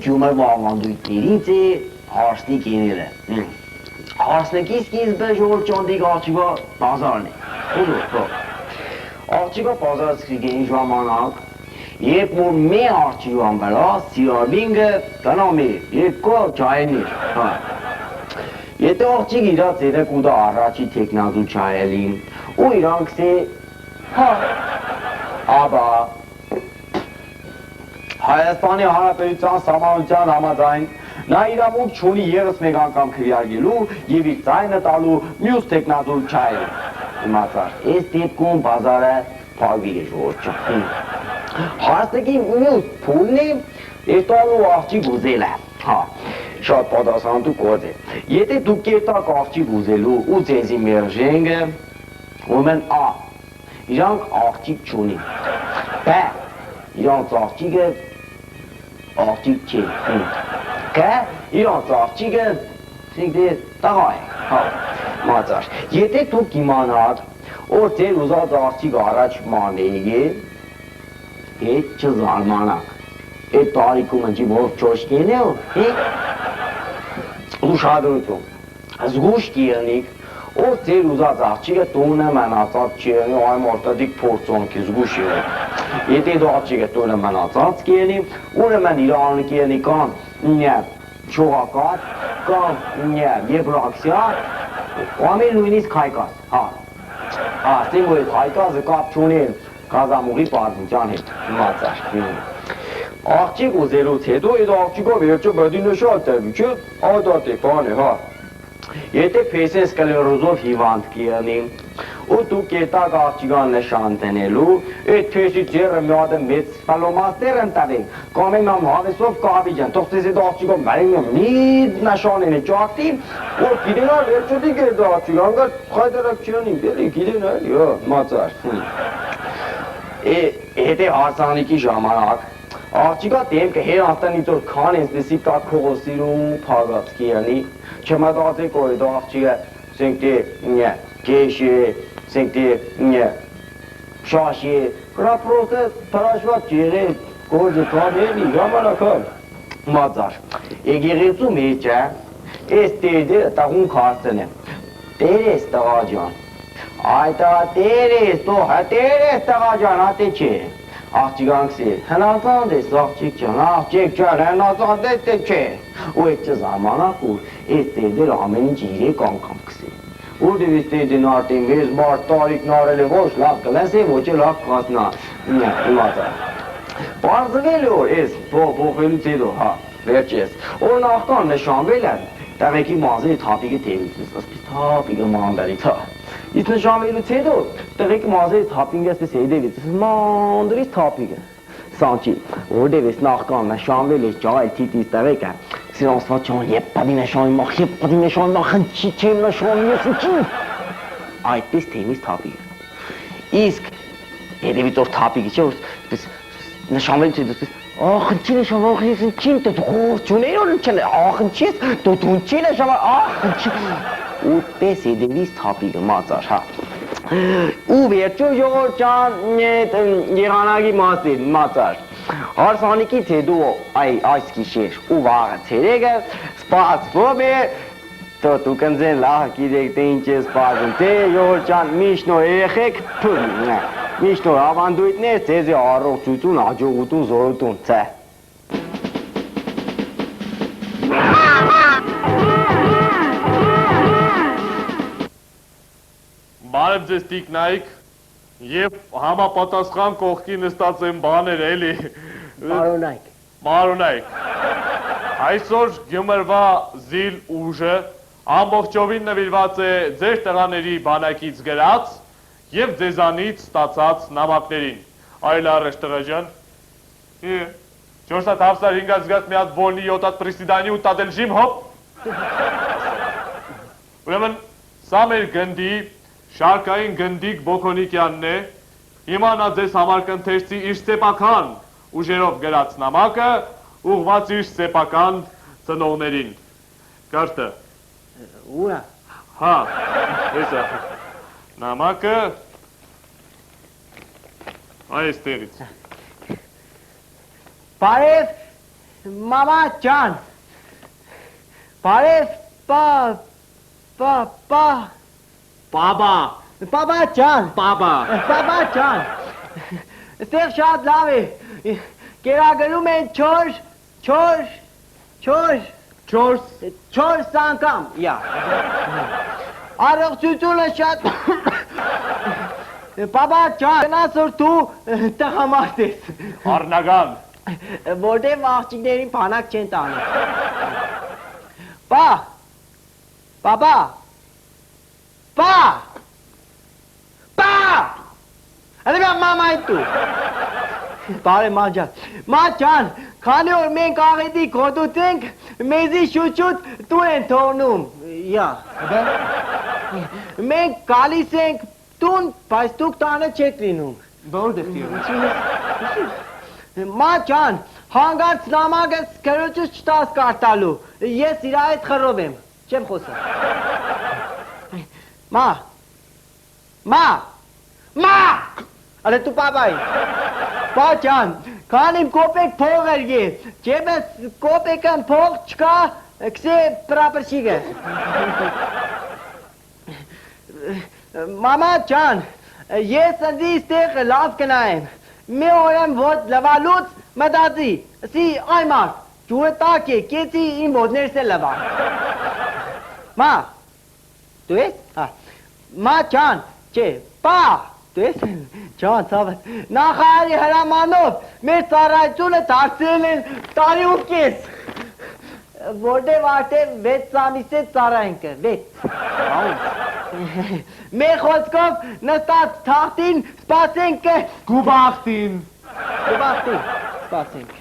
ջումը վաղանդույթներից է հարսնիկ ենել է։ Հարսնիկի սկիզբը ժողոր ճոնդիկ աղջիկա բազարն է։ Աղջիկա բազար սկրիգեն ժամանակ, երբ որ մի աղջիկան վրա սիրարբինգը տնամ է, երկո ճայնիր։ Եթե աղջիկ իրաց երեք ուտա առաջի թեկնազու ճայելին, ու իրանք սե, աբա, Հայաստանի Հանրապետության Սահմանության համաձայն նա իրավունք չունի ևս մեկ անգամ քվեարկելու եւ իր ձայնը տալու մյուս թեկնազու չայել։ Իմացար, այս դեպքում բազարը փակվի է ժողովուրդ։ Հարսնիկի մյուս փուլն է տալու աղջիկ ուզելը։ Շատ պատասխանատու գործ է։ Եթե դուք կերտակ աղջիկ ուզելու ու ձեզի մերժենգը, ուրեմն ա, իրանք աղջիկ չունի։ Բ, իրանք աղջիկը աղջիկ չի։ Կը, իրանք աղջիկը տղա է։ Մածար, եթե դուք իմանաք, որ ձեր ուզած աղջիկ առաջ մանեի է, հետ չզարմանաք։ Այդ տարիքում ընջի որ ճոշկեն է, ուշադրություն, զգուշ կիենիք, որ ձեր ուզած աղջիկը տունը մնացած չիենի, այմ որդադիկ փորձոնքի զգուշ եղեք։ Եթե դու աղջիկը տունը մնացած կիենի, ուրեմն իրանը կիենի կամ չողակատ, կամ եբրաքսյա, կամ էլ նույնիսկ հայկազ, ասեմ, որ այդ հայկազը կապ չունի գազամուղի պարդության հետ, մածար։ Աղջիկ ուզելուց հետո այդ աղջիկով երջը բդի նշալ տևի, չէ, ադատ է, բան է, Եթե փեսեն սկլերոզով հիվանդ կիենի, ու դու կետակ աղջիկան նշան տնելու, այդ փեսի ձերը մի հատ մեծ սպալոմաստեր ընտավենք, կամ են ամ հավեսով կավիջան, թող ծեզ այդ աղջիկով մերին մի նշանին է ճակտի, որ գիտենալ երջոտիկ է այդ աղջիկան, անգար խայդարակ չյանի, բերի գիտենալ, մածար։ Եթե հարսանիքի ժամանակ, աղջիկա դեմքը հերանտանից որ քան ինձնեսի կակ փողոսիրում փագած կիանի, չմտածեք որ այդ աղջիկը սենք կեշ է, սենք շաշ է, հրա պրոտը պրաշված ջեղել, գործը կամելի, ժամանակալ, մածար, եգեղեցու մեջը, ես տերդերը տաղուն կարծն եմ, տեր ես տղա ջան, այտա տեր ես, տղա ջան, ատե չէ, աղջիկանք սի, հնազանդ ես աղջիկ ջան, հնազանդ ես թե չէ, ու այդ չզամանակ ու այս տերդերը ամեն ինչ 3 անգամ կսի, որ դևիս տերդին արդին մեզ մարդ տարիքն արել է ոչ լավ կլես է, ոչ է լավ կասնա, իմացա, պարզվել է որ ես փոխվելուց հետո, վերջ ես, որ նախքան նշանվել է, տղեկի մազերի թապիկը տևից ես, ասպիս թապիկը մանբերից, Իսկ նշանվելուց հետո տղեկի մազերի թապինգը ասպես հետևից, մանդրից թապիկը, սանչի, որտև ես նախքան նշանվել ես ճայլ թիտից տղեկը, սիրանսված չան, եբ պատի նշանի մախ, խնչի չեմ նշանի ես ինչի, այդպես թեմից թապիկը, իսկ հետևից որ թապիկը չէ, որ նշանվելուց հետո ասպես, խնչի նշանվող ես ինչին, դու չունեի որ ինչեն, խնչի ես, դու ինչի նշանվող, խնչի, ու պես հետևից թապիկը մածար, ու վերջում ժողոր ճան եղանակի մասին մածար, հարսանիքից հետո այս գիշեր ու վաղը ցերեկը սպասվում է, դուք ընձեն լավ գիտեք թե ինչ է սպասում, թե ժողոր ճան միշտ նոր երեխեք, միշտ նոր ավանդույթներ, ձեզի առողջություն, հաջողություն, զորություն, ցե։ Բարև ձեզ տիկնայք և համապատասխան կողքի նստած են բաներ էլի։ Բարոնայք։ Այսօր գյումրվա զիլ ուժը ամբողջովին նվիրված է ձեր տղաների բանակից գրած և ձեզանից ստացած նամակներին։ Այլ առեշ տղաջան։ 4 հավսար 5 զգած միած բոլնի 7 պրիսիդանի ու տատել ժիմ հոպ։ Ուրեմն սա մեր գնդի Շարկային գնդիկ Բոքոնիկյանն է, հիմա նա ձեզ համար կընթերցի իր սեպական ուժերով գրած նամակը, ուղղված իր սեպական ծնողներին։ Կարտը։ Ուրա։ Հա, հեսա։ Նամակը այս տեղից։ Բարև, Մամա ջան։ Բարև, Բաբա։ Բաբա ջան։ Բաբա։ Բաբա ջան։ Ստեղ շատ լավ է։ Կերակրում են 4 անգամ, յա։ Առողջությունը շատ Բաբա ջան, գնաս որ դու տղամարդ ես։ Առնական։ Որտև աղջիկներին բանակ չեն տանում։ Բաբա։ Հələ mən mamayı tu։ Բարև մաջան։ Մաջան, քանի որ մենք աղետի կոդուտենք, մեզի շուչուտ տու են թողնում։ Յա։ Մենք գալիս ենք տուն, բայց դուք տանը չեք լինում։ Որտե՞ղ տիրում։ Մաջան, հանգարց նամակս քրոջս չտաս կարտալու։ Ես իր այդ խռով եմ։ Չեմ խոսում։ Մա։ Ալե դու պապայի։ Բաջան, քան իմ կոպեկ փող երգի, ջեբս կոպեկան փող չկա, քսե պրապրշիգը։ Մամա ջան, ես ընձի ստեղ լավ կնայեմ, մի օրեմ ոտ լվալուց մտածի, սի այմար, ջուրը տակ է, կեցի իմ ոտներս է լվա։ Մա, դու ես? Մա ջան, չէ, պա, դու ես? Ջան, ցավս, նախարարի հրամանով մեր ծառայությունը դարձրել են տարի ու կես, որտև արդեն 6 ամիս է ծառայինքը, 6։ Մեր խոսքով նստած թախտին սպասենք Գուբախտին։ Սպասենք։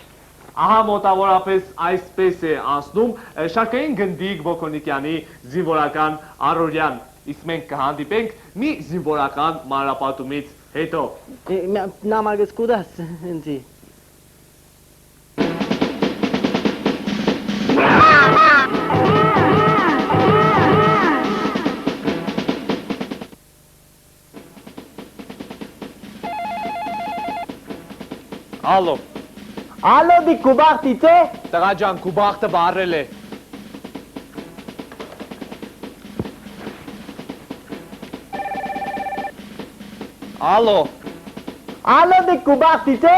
Ահա մոտավորապես այսպես է անցնում Շարքային գնդիկ Բոկոնիկյանի զինվորական առօրյան, իսկ մենք կհանդիպենք մի զինվորական մանրապատումից հետո։ Նամակս կուտաս ինձի։ Ալո։ Ալո, դի կուբախտից է։ Տղա ջան, Գուբախտը վառել է։ Ալո։ Ալո, դի կուբախտից է։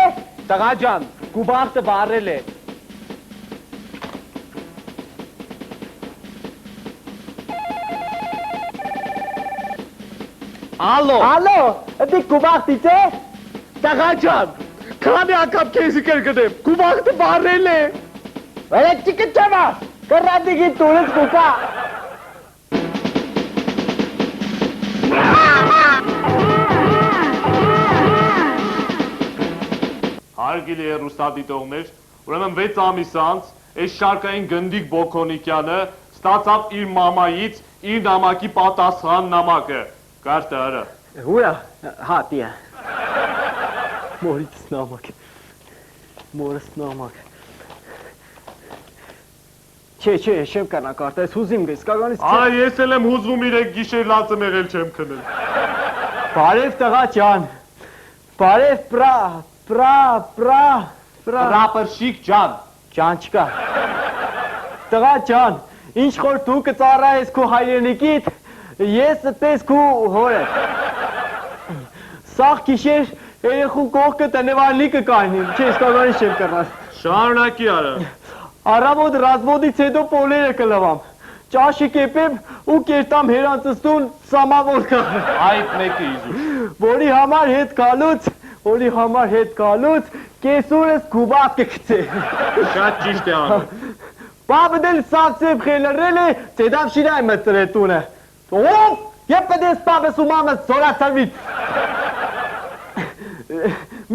Տղա ջան, Գուբախտը վառել է։ Ալո, դի կուբախտից է։ Տղա ջան, քանի անգամ քեզի կրկնեմ, Գուբախտը վառել է։ Վերը չիկը չավա, կրատիկի տուրս կուկա։ Հարգելի հեռուստադիտողներ, ուրեմն 6 ամիս անց այս Շարքային գնդիկ Բոկոնիկյանը ստացավ իր մամայից իր նամակի պատասխան նամակը։ Կարտը հրը։ Հուրա, հա, տիա։ Մորից նամակ։ Չէ, շեմ կանա կարտա, ես հուզիմ գես, կագանից չէ։ Այ ես էլ եմ հուզվում իրեք գիշեր լացը մեղել չեմ քնել։ Բարև տղա ջան, բարև Պրապրշիկ ջան։ Ջան չկա։ Տղա ջան, ինչ խոր դու կծառայես քո հայրենիքիդ, ես պես քո հորը։ Սաղ գիշեր երեխու կողքը տնևալի կկայնի, չէ, ես կագանից չեմ կռած։ Շարունակի արա։ Առավոտ ռազմոդից հետո պոլերը կլվամ, ճաշը կեպեմ ու կերտամ հերանցստուն սամավոր կա։ Այդ մեկը իզուր։ Որի համար հետ գալուց կեսուրս գուբախտ կգցե։ Շատ ճիշտ է անում։ Բաբը դել սավսև խելրել է, ծեդավ շիրայ մծր է տունը։ Ով, եվ պդես բաբս ու մամս զորացավից։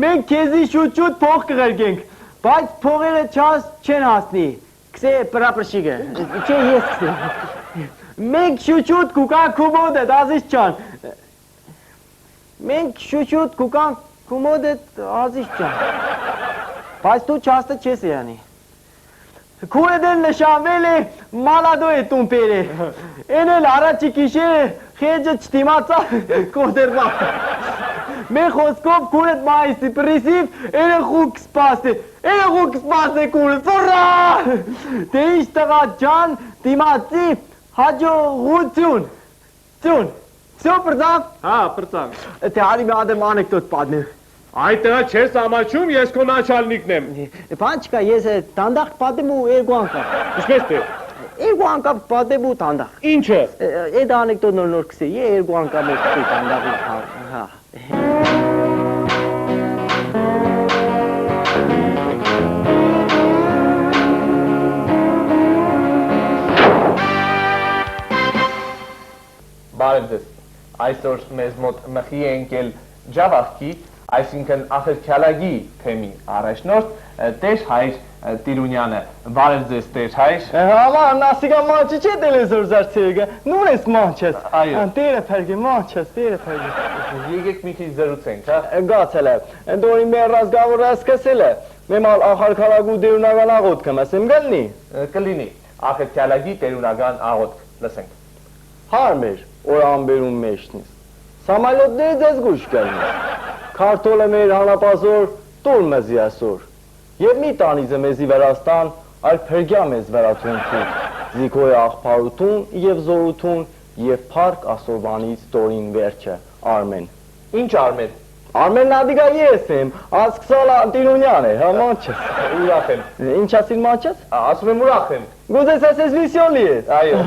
Մենք կեզի շուտ փող կղերգենք, բայց փողերը չաս չեն հասնի, կսե պրապրշիգը, չէ ես կսե։ Մենք շուտ կուկան կումոդ է, դազիս չան։ Մենք շուտ կուկան կումոդ է, դազիս չան։ Բայց դու չաստը չես յանի։ Քուրը դեն նշանվել է, մալադո է տուն պեր է։ Են էլ առաջի կիշեր խեջը չտիմացա կորդերվա։ Մեր խոսքով քուրըտ մայիսի պրիսիվ էրը խուկ սպաստ է։ Երեխուք սպասեք ուլս, ուրա! Դե ինչ տղա ջան, դիմացի, հաջողություն, ծյուն, ծյուն պրծավ? Հա, պրծավ։ Թե հարի մի ադեմ անեկդոտ պատնեմ։ Այդ տղա չես ամաչում, ես քո նաչալնիկն եմ։ Բան չկա, ես տանդախ պատեմ ու երկու անգամ։ Ինչպես թե։ Երկու անգամ պատեմ ու տանդախ։ Ինչը։ Այդ անեկդոտ նոր կսի, երկու անգամ է կսի տանդախի, հա։ Բարև ձեզ, այսօր մեզ մոտ մխի է ընկել ջավախքի, այսինքն ախրքյալագի թեմի առաջնորդ Տեր Հայր Տիրունյանը, բարև ձեզ Տեր Հայր։ Հալա, նասիգա մանչը չէ տելեզոր զարցերգը, նուն ես մանչես։ Այո։ Տերը պերգի, մանչես, տերը պերգի։ Եկեք մի քիչ զրուցենք, հա։ Գացել է, ընդորի մեր ռազգավորը սկսել է, մեմալ ախարքալագու դերունական աղոտքը մսեմ գլնի։ Կլինի, ախրքյալագի տերունական աղոտք, լսենք։ Հարմեր, որ ամբերում մեջնից, սամալոտների ձեզ գուշ կլնի, քարտոլ է մեր հանապազոր, տուր մեզի ասոր, և մի տանիզը մեզի վերաստան, այլ պերգյա մեզ վերացունքուն, զիքոյ աղպարութուն և զորութուն, և պարկ ասորվանից տորին վերջը, Արմեն։ Ինչ Արմեն։ Արմեն նադիգա ես եմ, ասկսալա Տիրունյան է, հա մանչես։ Ուրախ եմ։ Ինչ ասիլ մանչես։ Ասում եմ ուրախ եմ։ Գուզես ասես վիսյոլի ես։ Այո։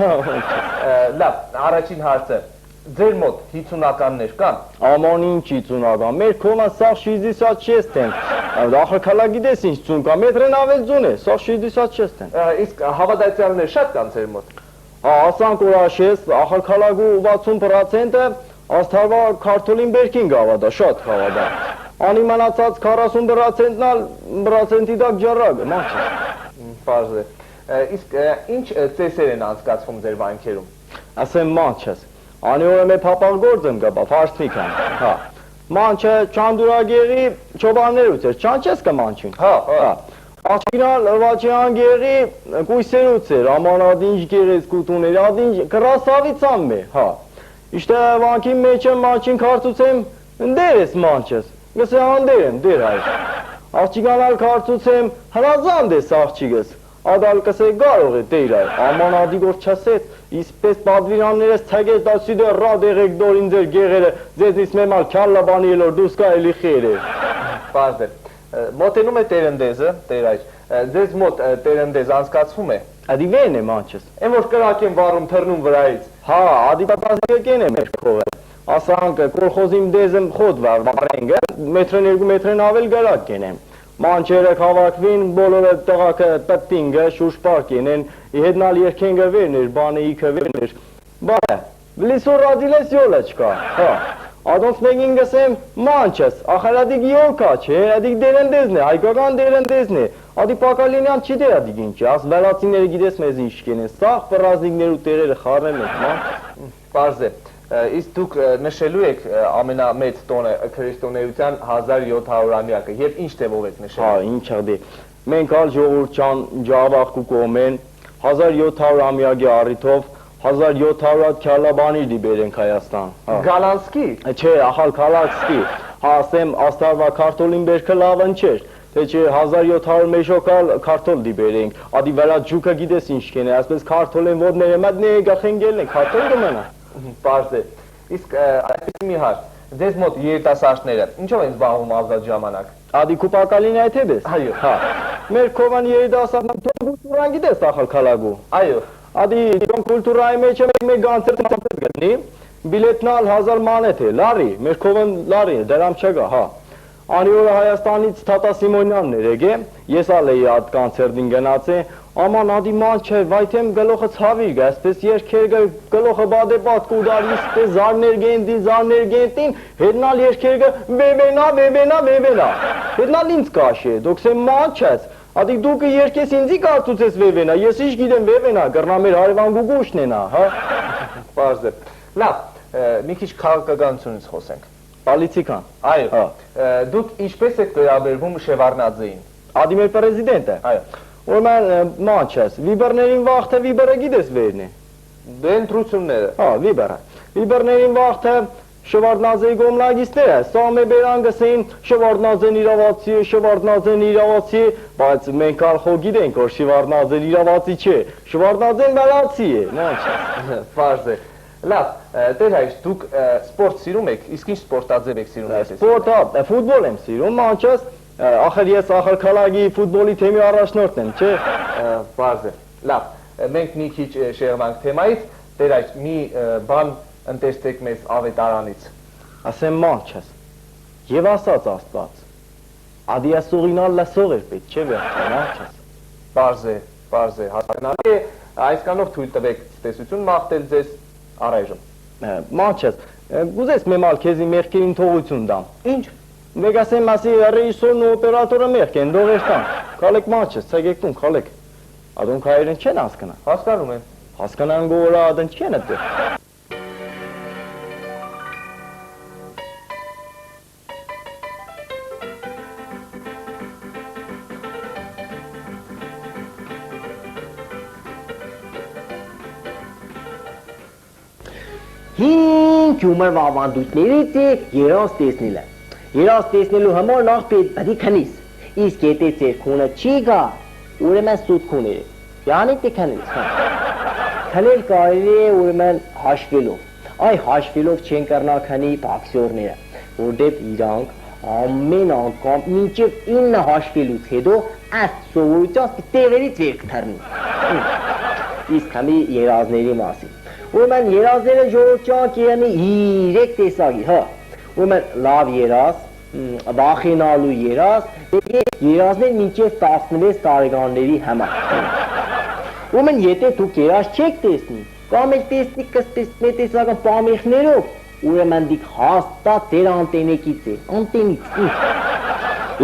Լավ, առաջին հարցը։ Ձեր մոտ 50-ականներ կան։ Աման ինչ 50-ական, մեր կոմա սաղ 66 են, ախրքալա գիտես ինչ ծուն կա, մետրեն ավել ծուն է, սաղ 66 են։ Իսկ հավատացյալներ շատ կան ձեր մոտ։ Ասանք որ աշես, ախրքալագու 60%-ը աստարվա քարտոլին բերքին գավադա, շատ գավադա։ Անի մնացած 40%-ն դակ ջարագը, մանչ է։ Պարզ է։ Իսկ ինչ ծեսեր են անցկացվում ձեր վանքերում։ Ասեմ մանչ ես, անի որ եմ է պապալ գործեմ գաբա, վարսնիկ են, հա։ Մանչը չանդուրագերի չոբաններուց էր, չանչես կը մանչին։ Հա։ Աղջինալ վաչյան գերի կույսերուց էր, աման ադինջ գերեց կուտուներ, ադինջ կրասավիցան մե, հա։ Իշտե վանքի մեջ եմ մանչին կարծուցեմ, դեր ես մանչես, գսե հանդեր եմ, դեր հայր։ Աղջիկանալ կարծուցեմ, հրազանդ ես աղջիգս, ադալ կսե գարող է դեր հայր, աման ադիգոր չասետ, իսպես պատվիրաններես թագես դա սիդը ռադ եղեք դորին ձեր գեղերը, ձեզնից մեմալ քյալլա բանի ելոր դուսկա էլի խեր է։ Պարզ է։ Մոտենում է տերնդեզը, Տեր Հայր, ձեզ մոտ տերնդեզ անցկացվում է։ Ադի վեն է մանչես։ Են որ կրակ են վառում թռնում վրայից։ Հա, ադի պատասգեկեն է մեր քողը։ Ասանք կորխոզիմ դեզեմ խոդ վարենգը, մետրեն երկու մետրեն ավել գարակ կենեմ։ Մանչերը կավակվին, բոլորը տղակը պտինգը, շուշպարկ ենեն, հետնալ երկենգը վերներ, բանը իքը վերներ։ Բայ, լիսոր ռադիլես յոլը չկա, հա։ Ադոնց մեկին գսեմ մանչես, ախար ադիգ յոլ կա չէ, ադիգ դերնդեզն է, հայկական դերնդեզն է, ադի պակալինյան չի դեր ադիգ ինչ է, աս վերացիները գիտես մեզ ինչ կենեն, սաղ պրազնիկներու տերերը խարնեմ եք, ման։ Պարզ է, իսկ դուք նշելու եք ամենամեծ տոնը քրիստոնեության 1700-ամյակը և ինչ տևով եք նշելու։ Հա, ինչ ադի, մենք ալ ժողուրչան ջավախ ու կողմեն, 1700-ամյակի առիթով 1700 քյալաբանի դիբերենք Հայաստան։ Գալանսկի։ Չէ, ախալ քալակսկի, ասեմ աստարվա քարտոլին բերքը լավն չէր, թե չէ 1700 մեժոկալ քարտոլ դիբերենք, ադի վրա ջուկը գիտես ինչ կենե, ասպես քարտոլեն ոտները մատ նե գախենգելն է, քարտոլ գմենա։ Պարզ է, իսկ այսպես մի հարց, ձեզ մոտ երիտասարդները ինչով են զբաղվում ազատ ժամանակ։ Ադի կուպակալին այդ հետես։ Այո։ Հա, մեր կովան երիտասարդն կուլտուրան գիտես ախալ քալագու։ Այո։ Ադի դոն կուլտուրայի մեջ մեկ գանցերտ գտնի, բիլետնալ 1000 մանեթ է, լարի, մեր կովան լարի, դրամ չկա, հա։ Անի օրը Հայաստանից Թատա Սիմոնյանն էր եկե, ես ալ էի այդ կոնցերտին գնացե, աման ադի ման չէ, վայթեմ գլոխը ցավիր գա, այսպես երկերգը գլոխը բադե պատկու դար, իսպես զարներ գենտին, հետնալ երկերգը վեվենա, հետնալ ինձ կաշե, դոքս եմ ման չես, ադի դուքը երկես ինձի կարծուց ես վեվենա, ես ինչ գիտեմ վեվենա, գրնա մեր հարևան գուգուշն ենա, հա։ Պարզ է, լավ, մի քիչ քաղաքականությունից խոսենք։ Պալիցիկան։ Այո, դուք ինչպես եք վերաբերվում Շևարդնաձեին։ Ադի մեր պրեզիդենտը։ Այո։ Ուրմեն ման չես, վիբերներին վաղթը վիբերը գիտես վերն է։ Դե ընտրությունները։ Հա, վիբերը։ Վիբերներին վաղթը Շվարդնաձեի գոմլագիստները սամե բերանգսին Շվարդնաձեն իրավացի, բայց մենք արխո գիտենք, որ Շվարդնաձեն իրավացի չէ, Շվարդնաձեն լարացի է, նանչ։ Պարզ է, լավ, տեր հայր, դուք սպորտ սիրում եք, իսկ ինչ սպորտաձև եք սիրում եք։ Սպորտ, ֆուտբոլ եմ սիրում, մանչս, ախր ես ախրքալագի ֆուտբոլի թեմի առաջնորդն եմ, չէ։ Պարզ է, լավ, մենք մի քիչ շեղվանք թեմայից, տեր հայր, մի բան ընտեստեք մեզ ավետարանից։ Ասեմ մանչս, և ասաց աստված, ադիասողինալ լասող էր պետ, չէ վերջը, մանչս։ Պարզ է, հասկանալի է, այսքանով թույլ տվեք տեսություն մաղթել ձեզ առայժմ։ Մանչս, գուզես մեմալ քեզի մեղքերին թողություն դամ։ Ինչ։ Մեկ ասեմ ասի ռեժիսորն ու օպերատորը մեղք են, դողերտան, կալեք մանչս, ցեգեկտուն, կալեք։ Ադոնք հայերեն չեն հասկնա։ Հասկանում եմ։ Հասկանան գորա ադն չեն ըդեր։ Հինչ ումր վավանդույթներից է երաս տեսնելը։ Երաս տեսնելու համար նախ պետք քնիս, իսկ եթե ձեր քունը չի գա, ուրեմն սուտ քուներ է, յանի թե քնես, քնել կարելի է ուրեմն հաշվելով, այ հաշվելով չեն կրնա քնի բաքսյորները, որտեվ իրանք ամեն անգամ մինչև 9 հաշվելուց հետո այս սովորությամբ տեղերից վեր կթռնի, իսկ համի երազների մասին։ Ուրեմն երազները ժողովրդյան կերանի 3 տեսակի, հա, ուրեմն լավ երազ, վախենալու երազ, երազներ մինչև 16 տարեկանների համար։ Ուրեմն եթե դուք երազ չեք տեսնի, կամ էլ տեսնի կստեսնի տեսական պամեխներով, ուրեմն դիք հաստատ ձեր անտենեկից է, անտենից։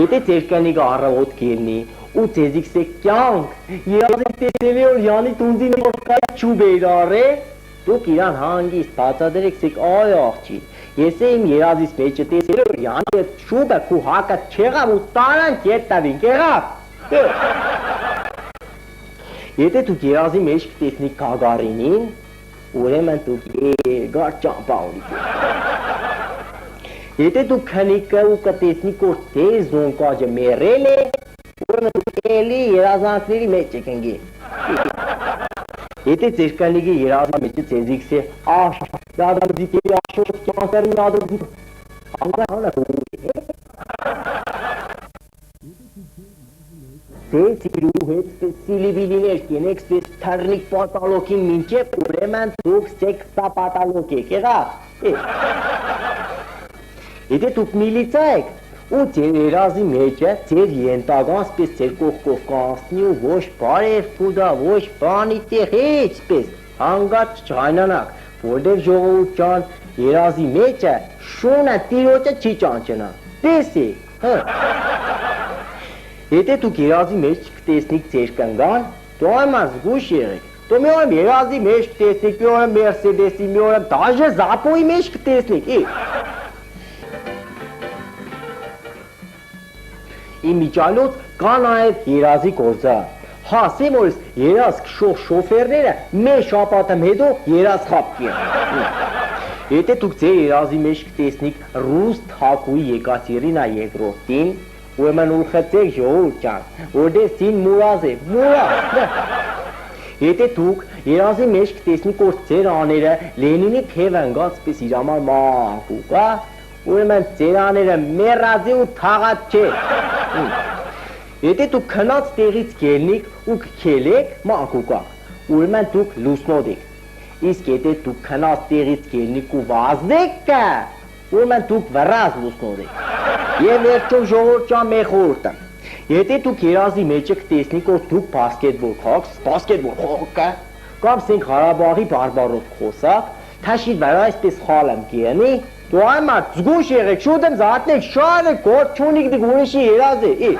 Եթե ձեր կնիկը առավոտ կերնի, ու ձեզիքս է կյանք, երազը տեսնելի որ յանի տունձին որկայ չուբ էր առե, դուք իրան հանգիստ բացադրեք սեք այ աղջի, ես իմ երազից մեջը տեսել որ յանի այդ շուբը քու հակը չեղավ ու տարանք երտավին կեղավ։ Եթե դուք երազի մեջ կտեսնի Գագարինին, ուրեմն դուք երկար ճամփա ունիք։ Եթե դուք քնիկը ու կտեսնի որ դեր զոնկաջը մեռել է, ուրեմն դուք էլի երազանքների մեջ եք ընկի։ Եթե ձեր կնիկի երազի մեջը ձեզիքս է դադարդիկ է աշոտ կյանքերին ադրդիկ անգարանը ձեր սիրու հետ սիլիվիլիներ կենեք սպես թարնիկ պատալոքին մինչև ուրեմն դուք սեք տապատալոք եք եղավ։ Եթե դուք միլիցա եք ու ձեր երազի մեջը ձեր ենտական սպես ձեր կողքով կանցնի ու ոչ բարև կուդա, ոչ բանի տեղ էցպես, հանգած չհայնանակ, որտև ժողովուրդ ջան երազի մեջը շունը տիրոջը չի ճանչնա, տեսի, հը։ Եթե դուք երազի մեջ կտեսնիք ձեր կնգան, դու այման զգուշ եղեք, դու մի օրեմ երազի մեջ կտեսնիք, մի օրեմ մերսեդեսի, մի օրեմ դաժե զապոյի մեջ կտեսնիք, Իմիջալոց կա նաև երազի գործը, հասեմ որս երազ կշող շոֆերները մեր շապատեմ հետո երազ խապ կեն։ Եթե դուք ձեր երազի մեջ կտեսնիք ռուս թակուի եկատերինա երկրորդին, ուրեմն ուղղեցեք ժողովուրդ ջան, որտեղ ցին մուրազ է, մուրազ։ Եթե դուք երազի մեջ կտեսնիք որ ձեր աները Լենինի թև ընկած պես իր համար մանկուկ, ուրեմն ձեր աները մեռած ու թաղած չէ։ Եթե դուք քնած տեղից կելնիք ու կքելեք մանկուկակ, ուրեմն դուք լուսնոտ եք, իսկ եթե դուք քնած տեղից կելնիք ու վազնեք կա, ուրեմն դուք վրազ լուսնոտ եք, և վերջում ժողորդ ճան մեր խորորդը, եթե դուք երազի մեջը կտեսնիք որ դուք բասկետբոլ խաղք կա, կամ սենք Հարաբաղի բարբարով խոսակ, թաշիտ վրա այսպես խալեմ կիենի, դու այմատ զգուշ եղեք, շուտ եմ զատնեք, շարը կոտ չունիք դիք ուրիշի երազ է,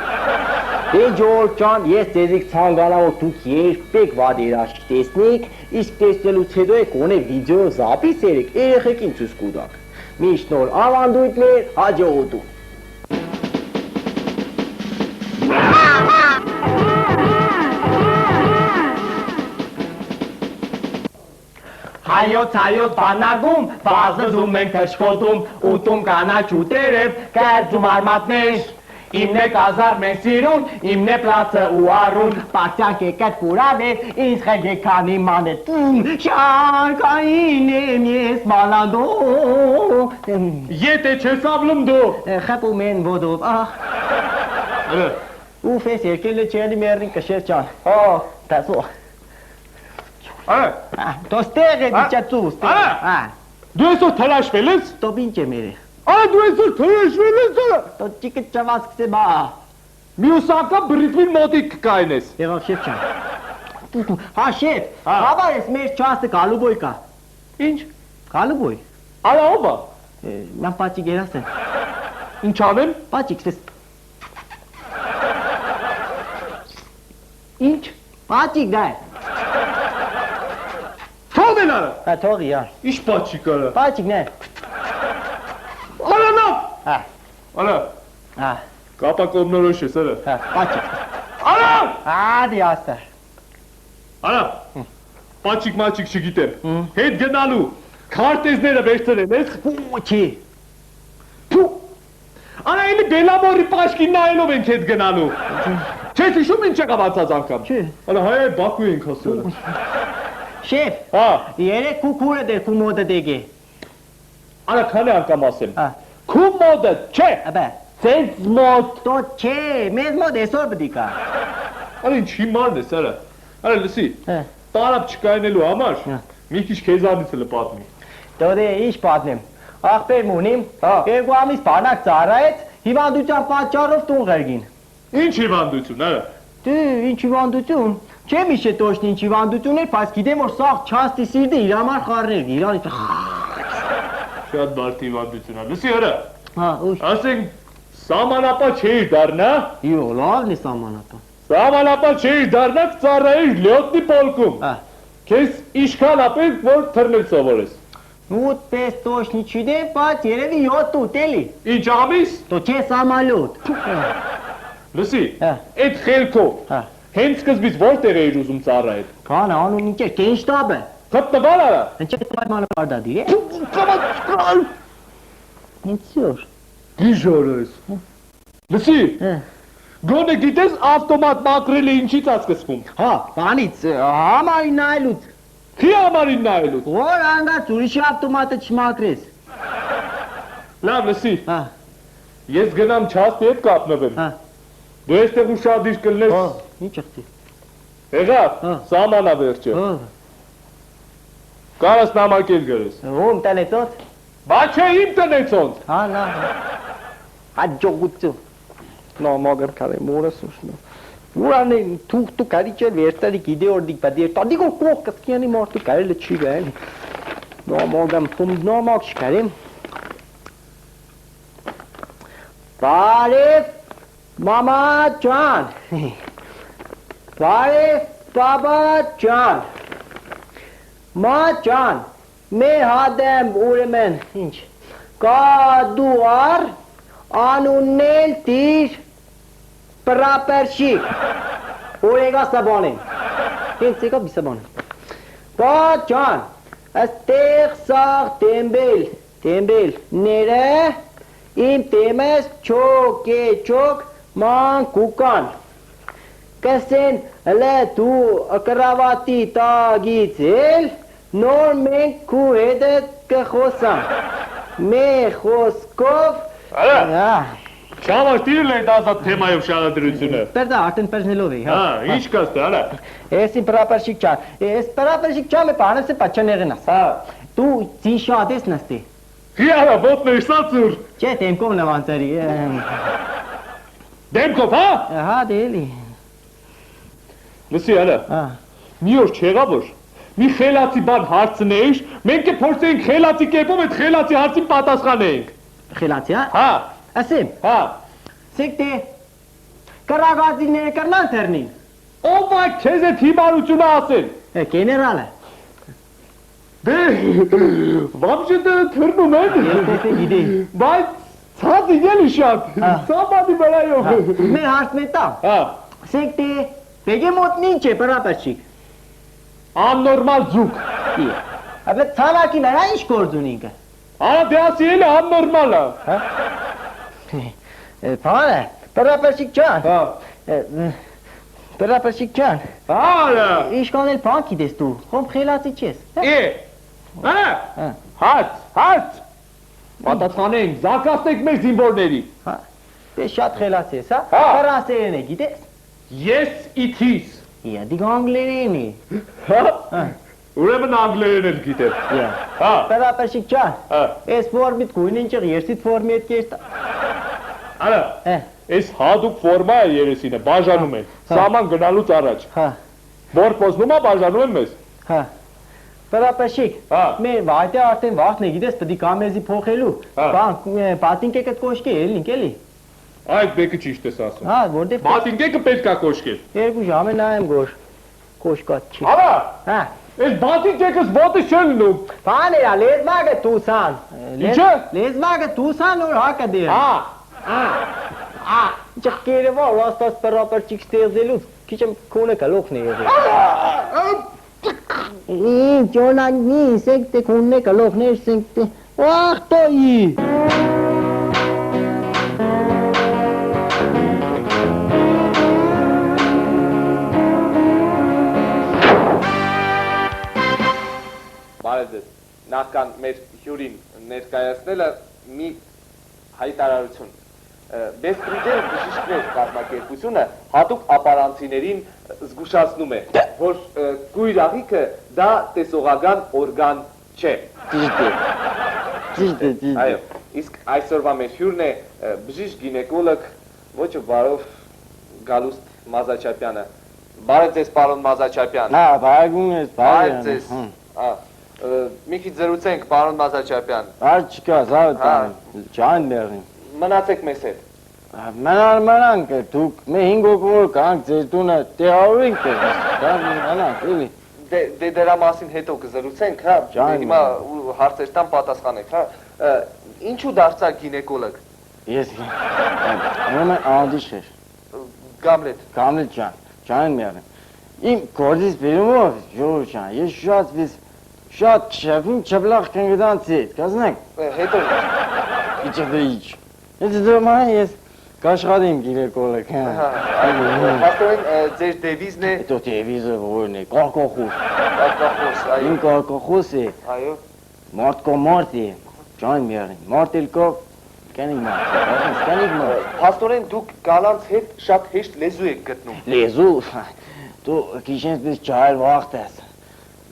Դե ժողորդ ջան, ես ձեզիք ցանկանա որ դուք երբեք վատ երազ չտեսնիք, իսկ տեսնելուց հետո եք գոնե վիդեո զապի սերեք, երեխեքին ցույց կտաք։ Միշտ նոր ավանդույթներ հաջողություն։ Հայոց բանագում, բազզում ենք թշկոտում, ուտում կանաչ ուտերև, կերծում արմատներ։ Իմն է կազար մեր սիրուն, իմն է պլացը ու առուն, պարտյանք եկət կուրավ է, ինձ խելգեքանի մանետում, շարկային եմ ես մալանդո։ Եթե չես ավլում դու։ Խպում են ոտով, ուվ ես երկել է չելի մերին կշեր ճան, տասո։ Դո ստեղ է դիչացու, ստեղ։ Դու ես որ թրաշվել ես։ Տոբ ինչ է մերը։ Դու ես որ թրաշվել ես։ Տո ճիկը ճավասկս է բա։ Մյուս անգամ բրիթվին մոտիկ կկայնես։ Եղավ շեվ ճան։ Հա շեվ, հավար ես մեր չասը կալուբոյ կա։ Ինչ։ Կալուբոյ։ Արա ով է։ Նամ պաճիկ երաս են։ Ինչ անեմ։ Պաճիկ սես։ Ինչ։ Պաճիկ դա է։ Թող են արա։ Հա թողի յար։ Ինչ պաչիկ արա։ Պաճիկն է։ Արանավ։ Հա։ Արա։ Հա։ Կապա կողմնորոշ ես արա։ Հա, պաճիկ։ Արա։ Ադի աստա։ Արա։ Պաչիկ մաչիկ չգիտեմ։ Հետ գնալու։ Քարտեզները վերցրել ես։ Չի։ Փու։ Արա էլի բելամորի պաշկին նայելով ենք հետ գնալու։ Չես հիշում ինչ եղավ անցած անգամ։ Չի։ Արա հայ Բաքու ենք ասել։ Շեվ։ Հա։ Երեք քուքուրը դեր քու մոդը դեգե։ Արա քանի անգամ ասեմ։ Հա։ Քու մոդը, չէ։ Աբա։ Ձեզ մոդ։ Տո չէ, մեզ մոդ այսօր պիտի կա։ Արա ինչ հիմարն ես արա։ Արա լսի։ Հա։ Տարապ չկայնելու համար Հա։ մի քիչ քեզանից էլ պատմի։ Դե ինչ պատմեմ։ Ախպեր մունիմ, Հա։ երկու ամիս բանակ ծառայեց, հիվանդության պատճառով տուն ղերգին։ Ինչ հիվանդություն արա։ Դե ինչ հիվանդություն։ Չեմ իշե տոշն ինչ հիվանդություն էր, բայց գիտեմ որ սաղ չաստի սիրտը իր համար խառներ, իրան։ Շատ բարդ հիվանդություն է։ Լսի արա։ Հա, ուշ։ Ասենք սամանապա չէի դառնա։ Յո, լավն է սամանապա։ Սամանապա չէի դառնա ծառայի լյոտնի պոլկում։ Հա։ Քեզ ինչքան ապել որ թռնել սովորես։ Ուտ պես տոշնի չիդեմ, բայց երևի 7 ուտ էլի։ Ինչ ամիս։ Տո չէ սամալոտ։ Լսի, Հա։ այդ խելքով Հա։ հենց սկզբից որտեղ էիր ուզում ծառայել։ Քան անուն ինչ է, կենշտաբը։ Գտնվար արա։ Ինչ է պայմանը բարդադիր է։ Ինչու՞ր։ Գիժորես։ Լսի, Հա։ գոնե գիտես ավտոմատ մակրելը ինչից է սկսվում։ Հա, բանից համարին նայելուց։ Քի համարին նայելու։ Որ անգած ուրիշի ավտոմատը չմակրես։ Լավ, լսի, Հա, ես գնամ չաստի հետ կապնվեմ։ հա, Դու այստեղ ուշադիր կլնես։ հա, ինչ եղցի։ Եղավ, Հա։ սամանա վերջը։ Հա, Կարաս նամակել գրես։ ում տնեցոց։ Բա չէ իմ տնեցոնց։ Հա, լավ։ Հա, ջոգուծու։ Նո, մագր կարե մորս ուշնո։ Ուրան են թուղթու կարի չել վերստարի գիդե օրդիկ բադի տադի կոկ կսկյանի մարդու կարելը չի գայել։ Նո, մագամ թում նամակ չկարեմ։ Բարև, մամա ջան։ Բարև, բաբա ջան։ Մա ջան, մե հադեմ ուրեմեն, ինչ, կա դու ար, անուննել տիր պրապերշիկ, ուրեգա սաբանին, ինձ եկա բիսաբանին, բա ջան, աստեղ սաղ տեմբել, ները, իմ տեմես չոք է չոք ման կուկան, կսեն հլը դու կրավատի տագից էլ, նոր մենք քու հետը կխոսամ, մե խոսքով, Արա, շավաշտիրել է դազատ թեմայով շարադրությունը։ Պերդա, արդեն պերնելով էի, Հա, ինչ կաստ է, արա։ Էսի պրապերշիկ ճան, ես պրապերշիկ ճան է պանես է պաչան եղենաս, դու ծին շատ ես նստի, Հի արա, ոտն է սացուր։ չէ տեմքով նվանցարի, Դեմքով, հա։ հա դելի, Լսի, արա, մի օր չեղա որ, մի խելացի բան հարցնեիր, մենք է փորձեինք խելացի կեպով այդ խելացի հարցին պատասխանեինք։ խելացի, Հա, ասեմ, հա։ սիգտի, կրագազիները կրնան թերնին, Ով է քեզ այդ հիմարությունը ասել։ գեներալը, Դե, վամջը թռնում են։ ես գիտի, Բայց ցածը ելի շատ, սաբադի վրայով։ մեր հարց մետամ, Հա, սիգտի, բեգե մոտնի ինչ է պրապերշիկ, աննորմալ ձուկ։ Ապա ցանակի վրա ինչ գործ ունինք։ Դե ասի էլի աննորմալ է։ Բանը, պրապերսիկ ջան։ Հա։ Պրապերսիկ ջան։ Հալը։ Իշքան էլ բան գիտես դու, խոմ խելացի չես։ Հա։ Հաց։ Պատասխանենք, զարգացնենք մեր զինվորների։ Հա։ Դե շատ խելացի ես, հա։ Հա։ Ֆրանսերեն է գիտես։ Yes it is։ Դի անգլերեն է։ Հա։ Ուրեմն անգլերեն էլ գիտեմ։ Հա։ Պրապերսիկ ջան։ Հա։ Էս ֆորմիտ գույնին ճղ երսիտ ֆորմի հետ կերտ։ Արա։ Այս հատուկ ֆորմա է երեսինը, բաժանում են։ Սաման գնալուց առաջ։ Հա։ Որ պոզնում է, բաժանում են մեզ։ Հա։ Պրապերսիկ։ Հա։ Մեր վայտե արդեն վախն է գիտես, պետք է կամեզի փոխելու։ Հա։ Բան, պատինկեկը կոշկի էլինք էլի։ Այդ բեկը ճիշտ ես ասում։ Հա, որտեվ Մատինկեկը պետք է կոշկել։ 2 ժամ է նայեմ գոր։ Կոշկած չի։ Արա։ Հա։ Այս մատինկեկս ոտը չեն լնում։ Բան էա, լեզվագը տուսան։ Ինչը։ Լեզվագը տուսան որ հակը դեր։ Ճկերևա լաստած պրապերչիկ ստեղծելուց քիչ եմ քունը կլոքն է եղել։ Ճոնանի սեկտե քունը կլոքներ սեկտե։ Ախտոյի։ Բարեձեզ, նախքան մեր հյուրին ներկայացնելը մի հայտարարություն։ Բեսպրիդեր բժիշկներ կազմակերպությունը հատուկ ապարանցիներին զգուշացնում է, որ կույր աղիքը դա տեսողական օրգան չէ։ Ճիշտ է։ Այո, իսկ այսօրվա մեր հյուրն է բժիշկ գինեկոլոգ ոչ բարով Գալուստ Մազաչապյանը։ Բարեձեզ, պարոն Մազաչապյան։ Հա, բարգուն ես, Բարեձեզ։ Մի քիչ զրուցենք, պարոն Մազաչապյան։ Արդ չկա, զավտան, ջան մեղին։ Մնացեք մեզ հետ։ Մնանք, դուք մե 5 օգոր կանք ձեր տունը տեղավորենք մնանք, էլի։ Դե դրա մասին հետո կզրուցենք, հա, հիմա հարցեր տան պատասխանեք, հա։ Ինչու դարձա գինեկոլոգ։ Ես ուրեմն անդիշ էր, Գամլետ ջան մեղին։ Իմ գործից բերումով, ժողով ջան, ես շատ չավին չբլաղ կնգդանցի, կազնենք։ Հետո Իչը դե իչ։ Ես դոման ես կաշխատեմ գինեկոլոգ, հա։ Հաստորեն ձեր դևիզն է։ Հետո դևիզը որն է, կարկոխուս։ Կարկոխուս, այո։ Իմ կարկոխուս է, Այո։ մարդ է, ջան մեղին, մարդ էլ կով, կենիկ մարդ, Հաստորեն դուք կանանց հետ շատ հեշտ լեզու եք գտնում։ լեզու, դու կիշենս պես ճայր վաղտ ես։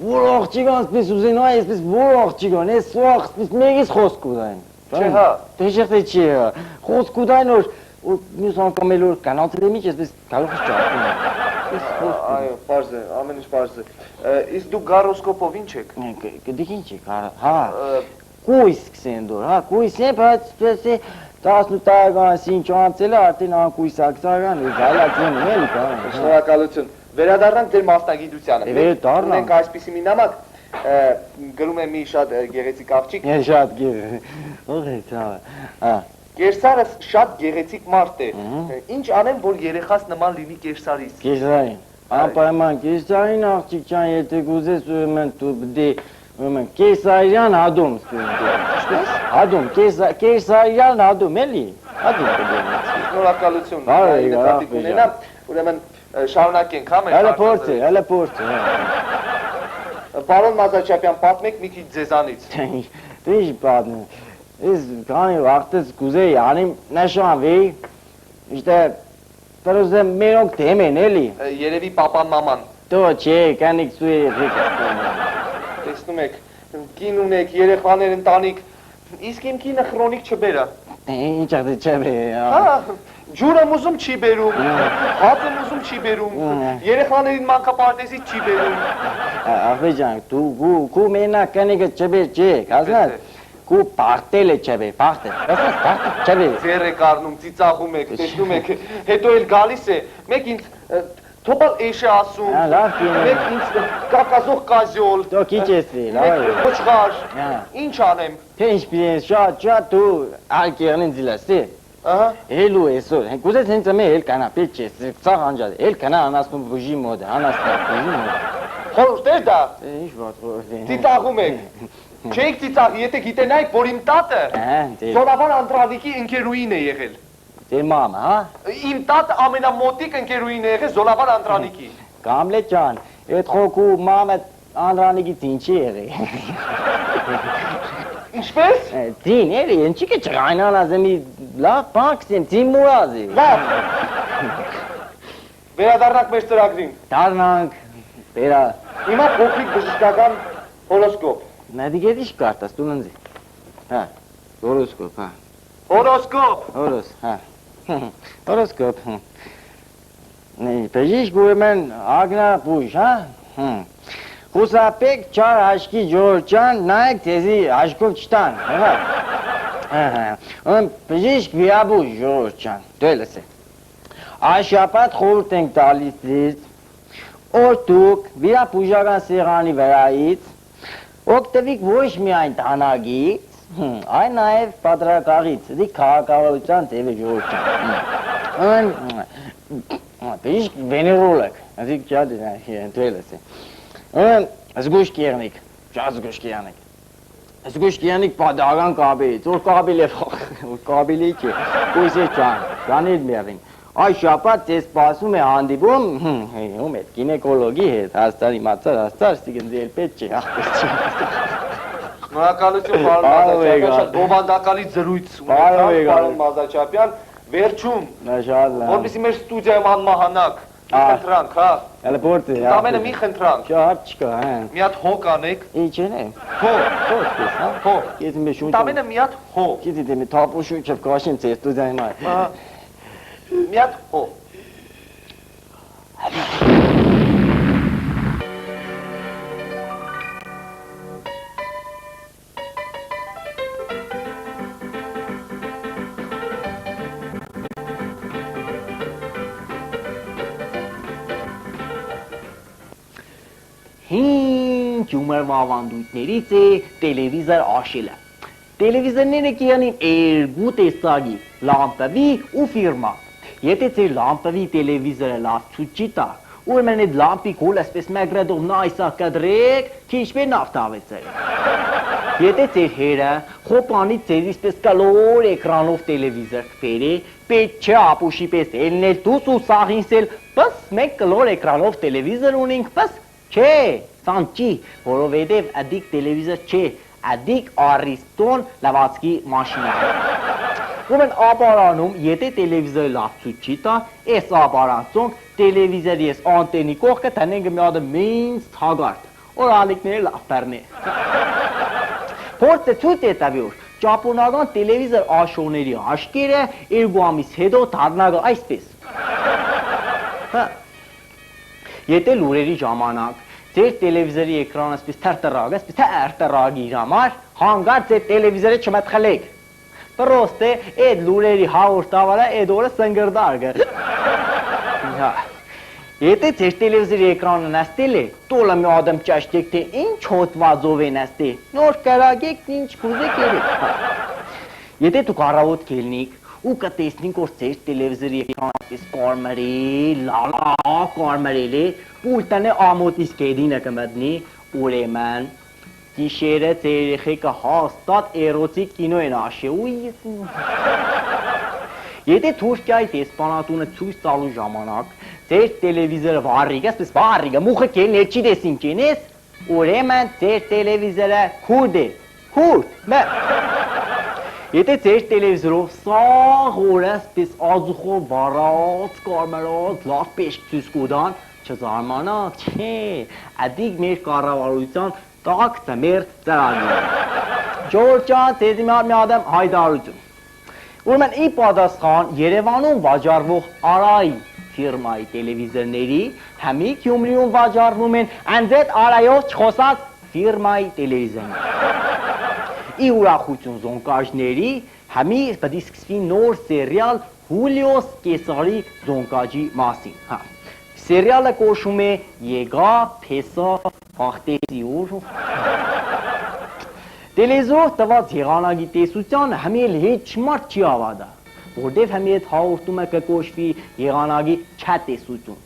Որ աղջիկանց պես ուզենա, ես պես որ աղջիկան, ես վաղտ պես մեղից խոսք ուդային։ Չէ հա։ Դե շեղտ է չի հա, խոսք ուդային որ մյուս անգամ էլ որ կանանցել եմ իչ, ես պես գալուխ ճարդում եմ։ Այո, պարզ է, ամեն ինչ պարզ է։ Իսկ դուք գարոսկոպով ինչ եք։ Դիք ինչ եք, հա, կույս կսեն դոր, հա, կույս է, բայց պես է 18 տարեկանասին ճանցել է, արդեն անկույսակցական, գալացին եմ էլի կան։ Շնորհակալություն։ Վերադառնանք ձեր մասնագիտությանը։ Վերադառնանք։ Ունենք այսպիսի մի նամակ, գրում է մի շատ գեղեցիկ աղջիկ։ Շատ գեղեցիկ, ող է ցավը, հա։ Կերսարս շատ գեղեցիկ մարդ է։ Ինչ անեմ, որ երեխաս նման լինի Կերսարիս։ Կեսարին, անպայման Կեսարին աղջիկ ջան, եթե գուզես ուրեմն դու դե ուրեմն Կեսարյան հադում հադում, Կեսարյան հադում էլի, հադում կդեմ։ Շնորհակալություն։ Ուրեմն շարունակենք, հա մեր։ Հələ փորձ է։ Պարոն Մազաչապյան, պատմեք մի քիչ ձեզանից։ Դե ինչ պատմեմ։ Ես քանի վաղտես կուզեի անիմ նշանվեի, իշտե պրոզե մերոնք դեմ են էլի։ Երևի պապան մաման։ Դո չէ, կանիք սուի ղիք։ Տեսնում եք, կին ունեք, երեխաներ ընտանիք, իսկ իմ կինը խրոնիկ չբերա։ Ինչ աղդի չէ բե։ Հա, ջուրը ուզում չի բերում, հացը ուզում չի բերում, երեխաներին մանկապարտեզից չի բերում։ Աղբե ջան, դու մենակ կանիքը չբեր չէ, կազնած։ Կու պարտել է չբե, պարտել, պարտել չբե։ Ձեր եք առնում, ծիծաղում եք, տեսնում եք, հետո էլ գալիս է, մեկ ինձ թոպալ էշ է ասում, մեկ ինձ կակազող կազյոլ, Դո քիչ ես լավ։ ոչխար, ինչ անեմ։ Թե ինչպես շատ դու ալկերնին զիլասի։ Ահա։ Հելու էսօր, գուզես հենց մե էլ կանա պետք չէ, ծաղ անջալ, էլ կանա անասնում բուժի մոդը, անաստա բուժի մոդը։ Խորհուրդ էր դա։ Ինչ ված Ծիծաղում եք։ Չեք ծիծաղի, եթե գիտենայիք, որ իմ տատը Զորավար Անդրանիկի ընկերուին է եղել։ Ձեր մամը, հա։ Իմ տատը ամենամոտիկ ընկերուին է եղել Զորավար Անդրանիկի։ Գամլետ ջան, այդ խոքու մամը Անդրանիկից ինչի եղել։ Ինչպես։ Ձին էլի, ինչի կը չղայնան ազեմի լավ բանքսիմ, ձին մուրազի։ Լավ։ Վերադառնանք մեր ծրագրին։ Դառնանք, բերա։ Հիմա փոքրիկ բժշկական հորոսկոպ։ Նադիգետ ինչ կարտաս, դու ննձի։ Հա, հորոսկոպ, հա։ Հորոսկոպ։ Հորոս, հա։ Հորոսկոպ։ Բժիշկ ուրեմն ագնա բույժ, հա։ Խուսապեք չար հաշկի ժողովրդյան, նայեք ձեզի հաշկով չտան, հա։ Բժիշկ վիաբույժ ժողովրդյան, դու էլ ասե։ Այս շաբաթ խորհուրդ ենք տալիս ձեզ, որ դուք վիրաբույժական սեղանի վրայից օգտվեք ոչ միայն տանագից, այլ նաև պատրակաղից, դի քաղաքավարության ձևը ժողովրդյան։ Բժիշկ վեներոլոգ, ասիկ չա դու էլ ասե։ Զգուշ կերնիկ, շատ զգուշ կերնիկ։ Զգուշ կերնիկ պատահական կաբելից, որ կաբել է կաբելի չէ, կույսե ճան, ճանել մերին։ Այս շաբաթ ձեզ սպասում է հանդիպում, ում հետ, գինեկոլոգի հետ, հաստար իմացար, հաստար, ստիգն ձեր պետ չէ, աղպետ չէ։ Շնորհակալություն պարոն Մազաչապյան, շատ բովանդակալի զրույց ունեցանք պարոն Մազաչապյան, վերջում, որպեսզի մեր ստուդիայում անմահանակ, խնդրանք, հա։ Հələ բորտի, հա։ Ամենը մի խնդրանք։ Շատ չկա, հա։ Մի հատ հո կանեք։ Ինչ է։ Հո, հա։ հո։ Ես մի շունչ։ Ամենը մի հատ հո։ Գիտի դե մի թափու շունչով կաշեմ ձեր ստուդիայի մայ։ Մի հատ հո։ Հինչ ումրվա ավանդույթներից է տելևիզոր աշելը։ Տելևիզորները կյանին երկու տեսակի, լամպավի ու ֆիրմա։ Եթե ձեր լամպավի տելևիզորը լավ ցույց տա, ուրեմն այդ լամպի կուլը ասպես մեղրադով նայսա կդրեք, քիչպե նավտավեցել։ Եթե ձեր հերը խոպանից ձեզ իսպես կլոր էկրանով տելևիզոր կբերի, պետք չէ ապուշի պես ելնել դուս ու սաղինսել, բս մեկ կլոր էկրանով տելևիզոր ունենք, բս չէ, սան չի, որովհետև ադիկ տելևիզոր չէ, ադիկ արիստոն լավացքի մաշինա է։ Ուրեմն ապարանում, եթե տելևիզորը լավ ցույց չի տա, այս ապարանցում տելևիզորի ես անտենի կողքը տնենք մի հատ մինց թագարդ, որ ալիքները լավ բեռնի։ Փորձը ցույց է տալի, որ ճապոնական տելևիզոր աշոների աշկերը երկու ամիս հետո դառնա այսպես։ Հա։ Եթե լուրերի ժամանակ ձեր տելևիզորի էկրանը այսպես թրտրագ, այսպես թրտրագի համար, հանգարց ձեր տելևիզորը չմտխլեք։ Պրոստե այդ լուրերի հաղորդավարը այդ օրը սնգրդարգը։ Հա։ Եթե ձեր տելևիզորի էկրանը նստել է, տոլը մի ադամ ճաշտեք, թե ինչ հոտվածով է նստի, նոր կրագեք, ինչ կուզեք երեք։ Եթե դուք առավոտ կելնիք, ու կտեսնենք, որ ձեր տելևիզորի էկրանը այսպես կարմրի, լալա կարմրել է, պուլտանը ամոտից կեդինը կմտնի, ուրեմն գիշերը ձեր երեխեքը հաստատ էրոտիկ կինո են աշե, Եթե Թուրքիայի դեսպանատունը ցույց տալու ժամանակ ձեր տելևիզորը վառիկ, այսպես վառիկը, մուխը կելներ չի դեսին կենես, ուրեմն ձեր տելևիզորը քուրդ է, քուրդ, Եթե ձեր տելևիզորով սաղ օրը այսպես ազուխով վառած, կարմրած, լավ պեշք ցույց կուտան, չզարմանաք, չէ, ադիկ մեր կառավարության տակ ծմեր ծրագիրը։ Ժողովուրդ ջան, ձեզ մի ադամ հայտարարություն։ Ուրեմն ի պատասխան Երևանում վաճառվող Արայի ֆիրմայի տելևիզորների, համի Գյումրիում վաճառվում են անձետ Արայով չխոսած ֆիրմայի տելևիզորներ։ Ի ուրախություն զոնկաժների, համի պետք է սկսվի նոր սերիալ Հուլիոս Կեսարի զոնկաժի մասին։ Սերիալը կոչվում է Եկա Փեսա Փախտեցի ուր։ Տելևիզորով տված եղանակի տեսությանը համի էլ հետ չմարդ չի ավադա, որտև համի հետ հաղորդումը կկոչվի եղանակի չատեսություն։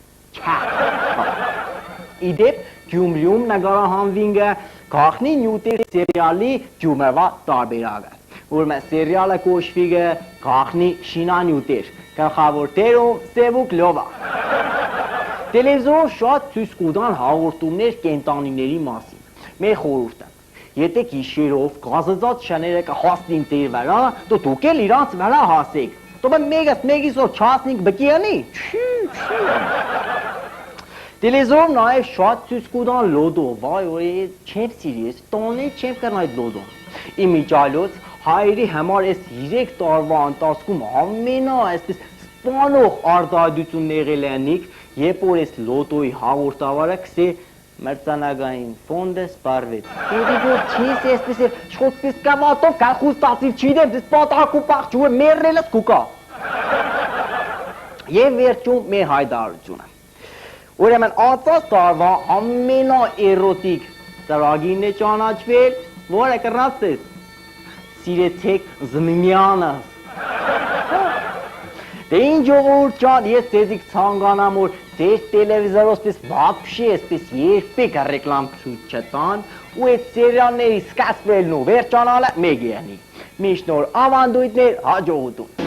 Իդեպ Գյումրիում նկարահանվինգը գախնի նյութերի սերիալի ջումևա տարբերակը, որ մե սերիալը կոչվիգը գախնի շինանյութեր, գլխավոր դերում Սևուկ Լովա։ Տելևիզորով շատ ցույց կտան հաղորդումներ կենտանիների մասին։ Մեր խորհուրդը, եթե գիշերով գազացած շները կհասնին ձեր վրա, դուք էլ իրանց վրա հասեք։ Դու մեկից որ չհասնենք բկիանի։ Տելևիզորով նաև շատ ցույց կտան լոդո, վայ, օր չեմ սիրի, տոնի չեմ կան այդ լոդոն։ Իմիջալոց հայերի համար այս 3 տարվա ընթացքում ամենա այսպես սպանող արտահայտությունն եղել ենիք, երբ որ այս լոտոյի հաղորդավարը կսե մրցանակային ֆոնդը սպարվեց։ Որի որ չես այսպես շոտպես կամատով գախուստացիվ չիդեմ, դες պատահակու պաղճու է մերրելս կուկա։ Եվ վերջում մեր հայտարարությունը։ Ուրեմն անցած տարվա ամենա էրոտիկ ծրագիրն է ճանաչվել, որը կրնացես սիրեցեք զմիմյանը։ Դե ինչ ժողովուրդ ջան, ես ձեզի ցանկանամ, որ ձեր տելևիզորով պես վաբշի էսպես երբեք ռեկլամ ցույց չտան, ու այդ սերիալների սկսվելն ու վերջանալը մեկ եղնի։ Միշտ նոր ավանդույթներ, հաջողություն։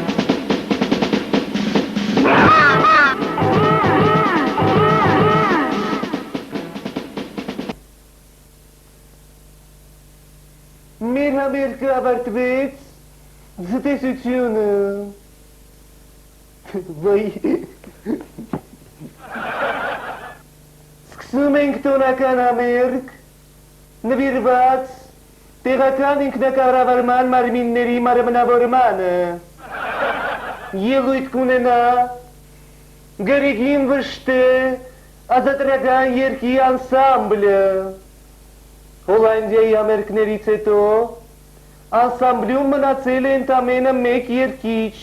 Մեր համերգը ավարտվեց, զտեսությունը, վայ, սկսում ենք տոնական համերգ, նվիրված տեղական ինքնակառավարման մարմինների մարմնավորմանը, ելույթ կունենա Գարեգին Վշտե ազատրական երգի անսամբլը, Հոլանդիայի համերգներից հետո անսամբլում մնացել է ընդամենը մեկ երգիչ,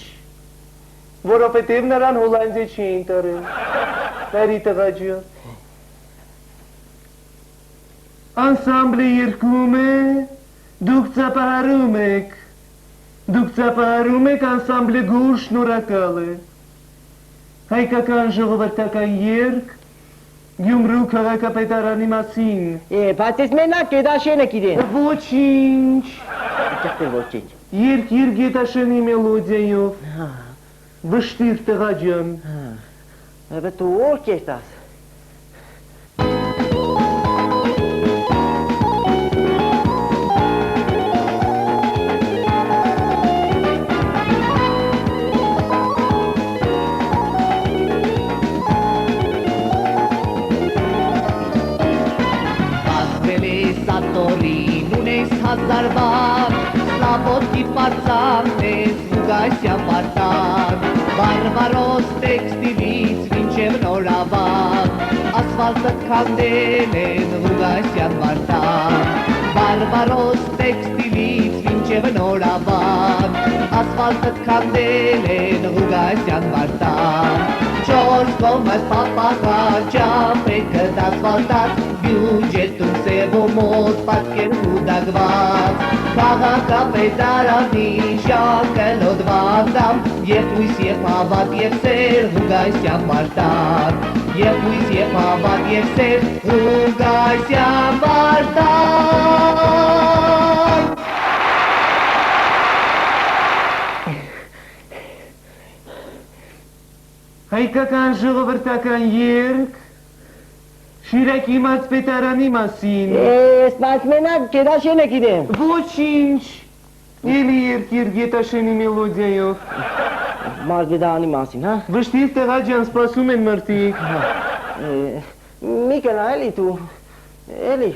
որովհետև նրան Հոլանդիա չի ընտրել։ Բարի տղա ջան։ Անսամբլը երգում է, դուք ծափահարում եք։ Դուք ծափահարում եք, անսամբլը գուր շնորհակալ է։ Հայկական ժողովրդական երգ Գյումրու քաղաքապետարանի մասին։ Բայց ես մենակ Գետաշենը գիտեմ։ Ոչինչ։ Ճիշտ ոչինչ։ Երգ Գետաշենի մելոդիայով։ Վշտիր տղա ջան։ Բայց դու որ կերտաս։ Zarban, Slavotki Patsanes, Ugasia Patan, Barbaros textiliți, Vincev Noravan, Asfaltat Candelen, Ugasia Patan, Barbaros textiliți, Vincev Noravan, Asfaltat Candelen, Ugasia Patan, George Gomez Papaga, Geampe asfaltat, Բյուջետում սևում ոտ պատկեր հուդագված, քաղաքապետարանի շակլոդված դամ, և ույս և հավատ և սեր հուգայսյան մարդան, և ույս և հավատ և սեր հուգայսյան մարդան։ Հայկական ժողովրդական երգ Շիրակի մացպետարանի մասին։ Ես բայց մենակ Գետաշենը գիտեմ։ Ոչինչ։ Էլի երգիր Գետաշենի մելոդիայով։ Մացպետարանի մասին, հա։ Վշտիր տղա ջան, սպասում են մարդիկ։ Մի կնա էլի դու, էլի։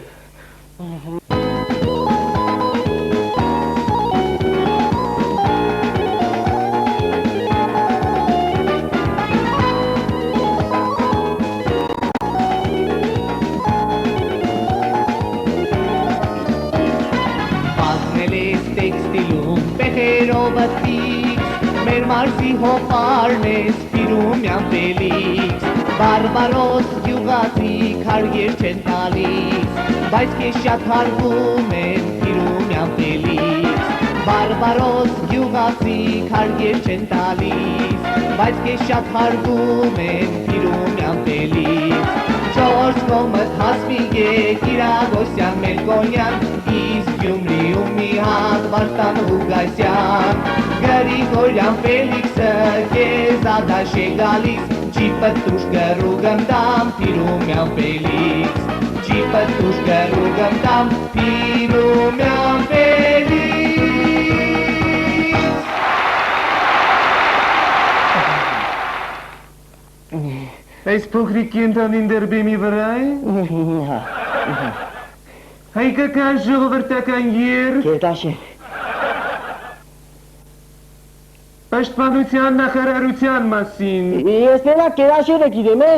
Մեր մարզի հոպարնես պիրումյան պելիքս, բարբարոս գյուղացիք հարգեր չեն տալիս, բայց կես շատ հարգում են պիրումյան պելիքս, բարբարոս գյուղացիք հարգեր չեն տալիս, բայց կես շատ հարգում են պիրումյան պելիքս, Չորս կողմդ հասմիգեք Իրագոսյան Մելկոնյան Իսկ Գյումրիում մի հատ Վարդան Ուգասյան Գրիգորյան Ֆելիքսը Կեզ ադաշ է գալիս Չի պտուշ գրու գմտամ Պիրումյան Ֆելիքս Չի պտուշ գրու գմտամ Պիրումյան Ֆելիքս Այս փոքրիկ կենտանին դեռ բեմի վրա է։ Հայկական ժողովրդական երգ Գերդաշեն։ Պաշտպանության նախարարության մասին։ Ես մենակ գերդաշենը գիտեմ, է։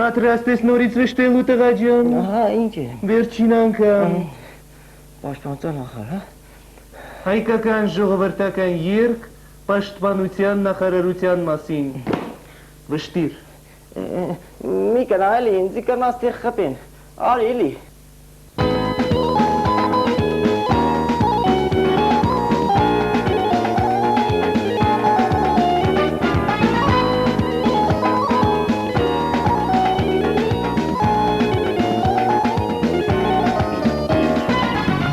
Պատրաստ ես նորից վշտելու տղա ջան։ Ահա, ինչ է։ Վերջին անգամ։ Պաշտպանության նախարար, հա։ Հայկական ժողովրդական երգ պաշտպանության նախարարության մասին։ Վշտիր։ Մի կնա էլի, ինձի կնա ստեղ խպեն, արի էլի։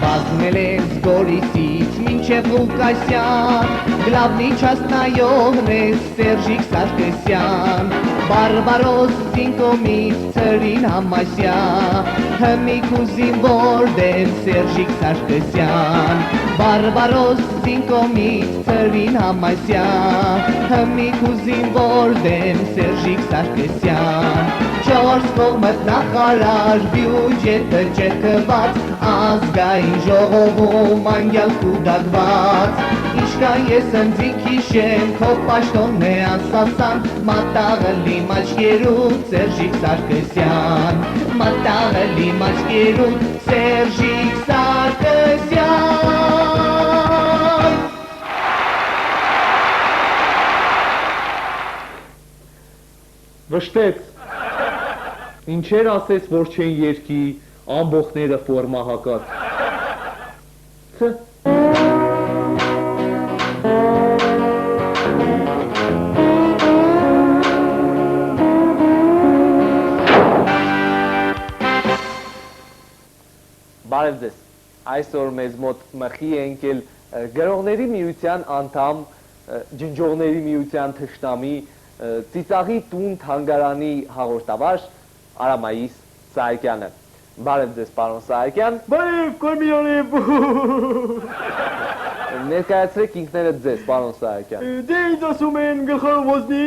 Բազմել ես Գորիսից մինչև Ղուկասյան Գլավնի չասնայողն ես Սերժիկ Սարգսյան Բարբարոս Զինկոմից Ծրին Համասյա Հմիկ ու զինվոր դեմ Սերժիկ Սարգսյան Բարբարոս Զինկոմից Ծրին Համասյա Հմիկ ու զինվոր դեմ Սերժիկ Սարգսյան Չորս կողմդ նախարար բյուջետը ճեղքված Ազգային ժողովում անգյալ կուդակված Իշկան ես ընձին քիշեմ քո պաշտոնն է անսասան Մատաղը լիմ աչկերուտ Սերժիկ Սարգսյան Մատաղը լիմ աչկերուտ Սերժիկ Սարգսյան Վշտեց։ Ինչեր ասես, որ չեն երկի ամբողները ֆորմա հակած։ Բարև ձեզ։ Այսօր մեզ մոտ մխի ենք էլ գրողների միության անդամ, ջնջողների միության թշնամի, ծիծաղի տուն թանգարանի հաղորդավար Արամայիս Սահակյանը։ Բարև ձեզ, պարոն Սահակյան։ Բարև, Կորմիոնև։ Ներկայացրեք ինքներդ ձեզ, պարոն Սահակյան։ Դե ինձ ասում են գլխարը ոզնի,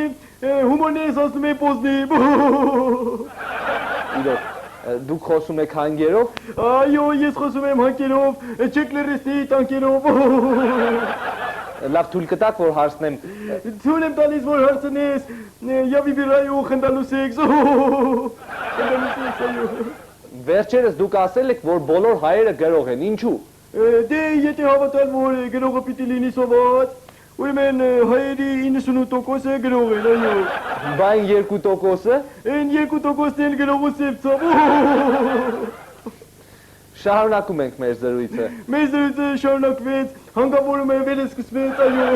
հումորն ես ասում են պոզնի։ Իրոք, դուք խոսում եք հանգերով։ Այո, ես խոսում եմ հանգերով, չեք լրստի տանկերով։ Լավ թույլ կտաք, որ հարցնեմ։ Թույլ եմ տալիս, որ հարցնես, явի վիրայու խնդալուս եք։ Վերջերս դուք ասել եք, որ բոլոր հայերը գրող են, ինչու։ Դե եթե հավատալ, որ գրողը պիտի լինի սոված, ուրեմն հայերի 98%-ը գրող են, այո։ Բա այն 2%-ը։ Այն 2%-ն էլ գրողը սևծավ։ Շարունակում ենք մեր զրույցը։ Մեր զրույցը շարունակվեց, հանգավորում է վերը սկսվեց, այո։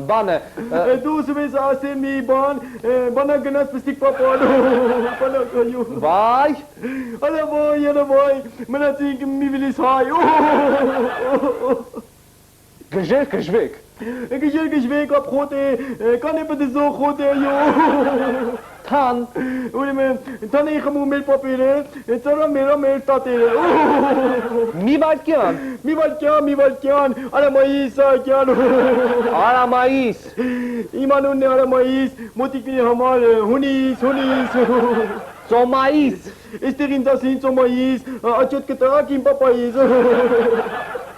Բանը, Դու ուզում ես ասել մի բան, բանակ գնաց պստիկ պապան, բանակ, այո։ վայ, Արա վայ, մնացինք մի վիլիս հայ, գժեր կժվեք։ Գժեր գժվեք ապ խոտ է, կան է պտզող խոտ է, այո։ Թան, Ուրեմն, տան էի խմում մեր պապերը, ծարա մերա մեր տատերը։ մի վարկյան, Մի վարկյան, Արամայիս Սահակյան։ Արամայիս, Իմ անունն է Արամայիս, մոտիկների համար հունիս։ Ծոմայիս, Այստեղ ինձ ասին ծոմայիս, աչոտ կտակ իմ պապայիս։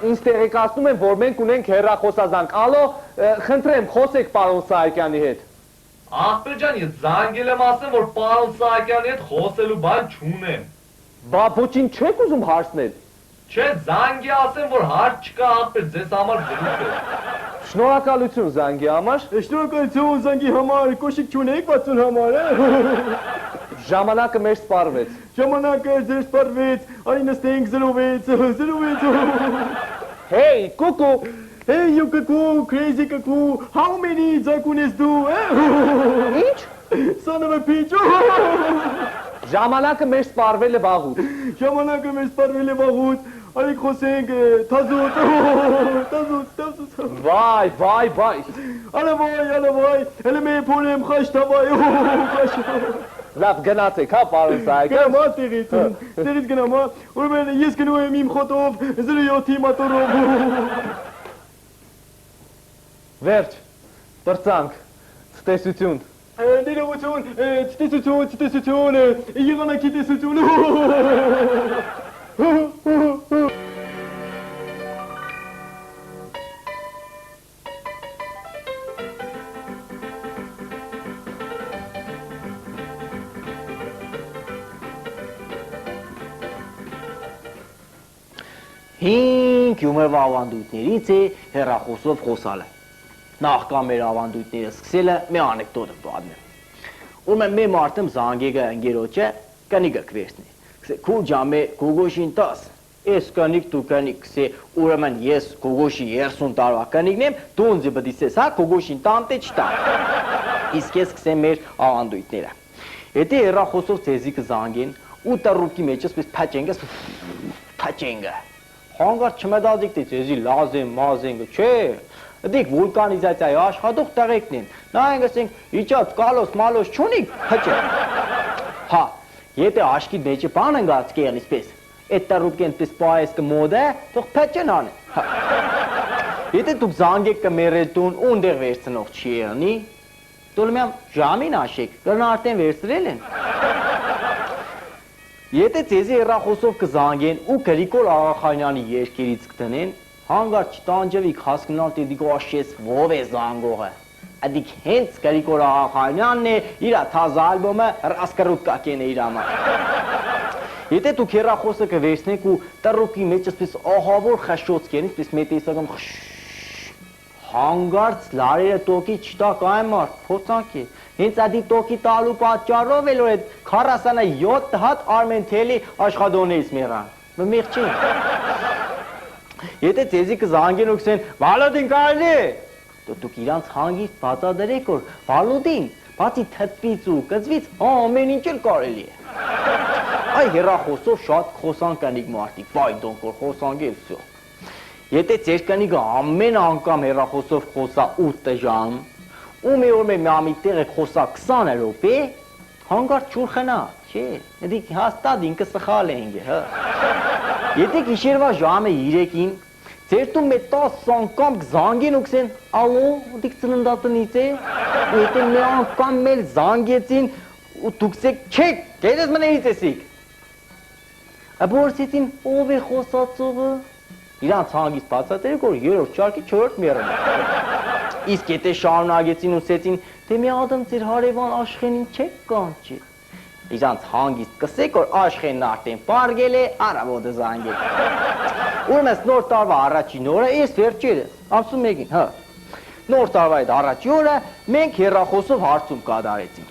ինձ տեղեկացնում են, որ մենք ունենք հեռախոսազանգ։ Ալո, խնդրեմ, խոսեք պարոն Սահակյանի հետ։ Ախպեր ջան, ես զանգել եմ ասեմ, որ պարոն Սահակյանի հետ խոսելու բան չունեմ։ Բա ոչինչ չեք ուզում հարցնել։ Չէ, զանգի ասեմ, որ հարց չկա, ախպեր, ձեզ համար զրույց է։ Շնորհակալություն զանգի համար։ Շնորհակալություն զանգի համար, կոշիկ չունեք 60 համար, Ժամանակը մեր սպառվեց։ Ժամանակը ձեր սպառվեց, արի նստենք 06։ Հեյ, կուկու, Hey, you cuckoo, crazy cuckoo, how many ձակունես դու, ինչ։ Son of a bitch, Ժամանակը մեր սպառվել է վաղուց։ Ժամանակը մեր սպառվել է վաղուց, արեք խոսենք թազուտ, թազուտ։ Վայ։ Ալա վայ, հələ մեր փորեմ խաշ թավայ, խաշ։ Լավ գնացեք, հա, պարոն Սահակյան։ Գնամ տեղից գնամ, ուրեմն ես գնում եմ իմ խոտով 07-ի մոտորով։ Վերջ, պրծանք, ցտեսություն։ Ներողություն, ցտեսություն, եղանակի տեսություն։ Հինգ յումորվա ավանդույթներից է հեռախոսով խոսալը։ Նախքան մեր ավանդույթները սկսելը մի անեկդոտ պատմեմ։ Ուրեմն մի մարդը զանգեգա ընկերոջը կնիկը կվերցնի։ Քու ջամե գոգոշին 10, ես կնիկ դու կնիկ, քսե ուրեմն ես գոգոշի 30 տարվա կնիկն եմ, դու ինձ բդիսես, հա, գոգոշին տամ թե չտամ։ Իսկ ես սկսեմ մեր ավանդույթները։ Եթե հեռախոսով ցեզի կզանգեն ու տռուկի մեջ էսպես փաչենգը։ Հանգարտ չմետալիկ դե ցեզի լազեմ, մազենգը, չէ։ Դիք վուլկանիզացիայի աշխատող տեղեկն են։ Նայենք ասենք, իջած կալոս, մալոս չունիք, փչե։ Հա, եթե աշկի մեջը բան ընկած կեղն իսպես, այդ տռուկեն պես պայես կմոդը, թող փչեն ան։ Եթե դուք զանգեք կմերետուն ունդեղ վերցնող չի եղնի, դոլմյամ ժամին աշեք, կրն արդեն վերցրել են։ Եթե ցեզի հեռախոսով կզանգեն ու Գրիգոր Աղախանյանի երկերից կտնեն, հանգարտ չտանջվիք հասկանալ թե դիք աշես ով է զանգողը։ Ադիք հենց Գրիգոր Աղախանյանն է իր թազա ալբոմը ռասկրուտկա կենե իր համար։ Եթե դուք հեռախոսը կվերցնեք ու տռուկի մեջ ասես ահավոր խշշոց կերնի, ասես մետեսական հանգարտ լարերը տոկի չտակ այն մարդ, փոցանք է։ Հենց ադի տոկի տալու պատճառով էլ որ այդ 47 հատ արմենթելի աշխատողներից մեռան։ Մեղ չի։ Եթե ցեզի կզանգեն ու կսեն «Վալոդին կարելի է», դուք իրանց հանգիստ բացատրեք որ «Վալոդին, բացի թթվից ու կծվից, ամեն ինչ էլ կարելի է»։ Այ հեռախոսով շատ խոսանք կնիկ մարդիկ, վայ դոնք որ խոսանք էլ վсё։ Եթե ձեր կնիկը ամեն անգամ հեռախոսով խոսա 8 ժամ, ու մի օր մի տեղ խոսա 20 րոպե, հանգարտ չուր խնա, չէ, դիք հաստատ ինքը սխալ է ինքը, հա։ Եթե գիշերվա ժամը 3-ին, ձեր տուն մի 10 անգամ զանգեն ու կսեն, ալո, դիք ծննդատնից է, ու եթե մի անգամ մեր զանգեցին ու դուք սեք, չեք, գերես մներից էսիք։ Բորսեցին ով է խոսացողը, իրանց հանգիստ բացատրեք որ 3-րդ շարքի 4-րդ մեռն է։ Իսկ եթե շարունակեցին ու սեցին, թե մի ադամ ձեր հարևան Աշխենին չեք կանչի։ Իրանց հանգիստ կսեք որ Աշխենն արդեն պարգել է, առավոտը զանգել։ Ուրեմն նոր տարվա առաջին օրը ես վերջերս, ամսու 1-ին, հա։ Նոր տարվա այդ առաջի օրը մենք հեռախոսով հարցում կատարեցինք։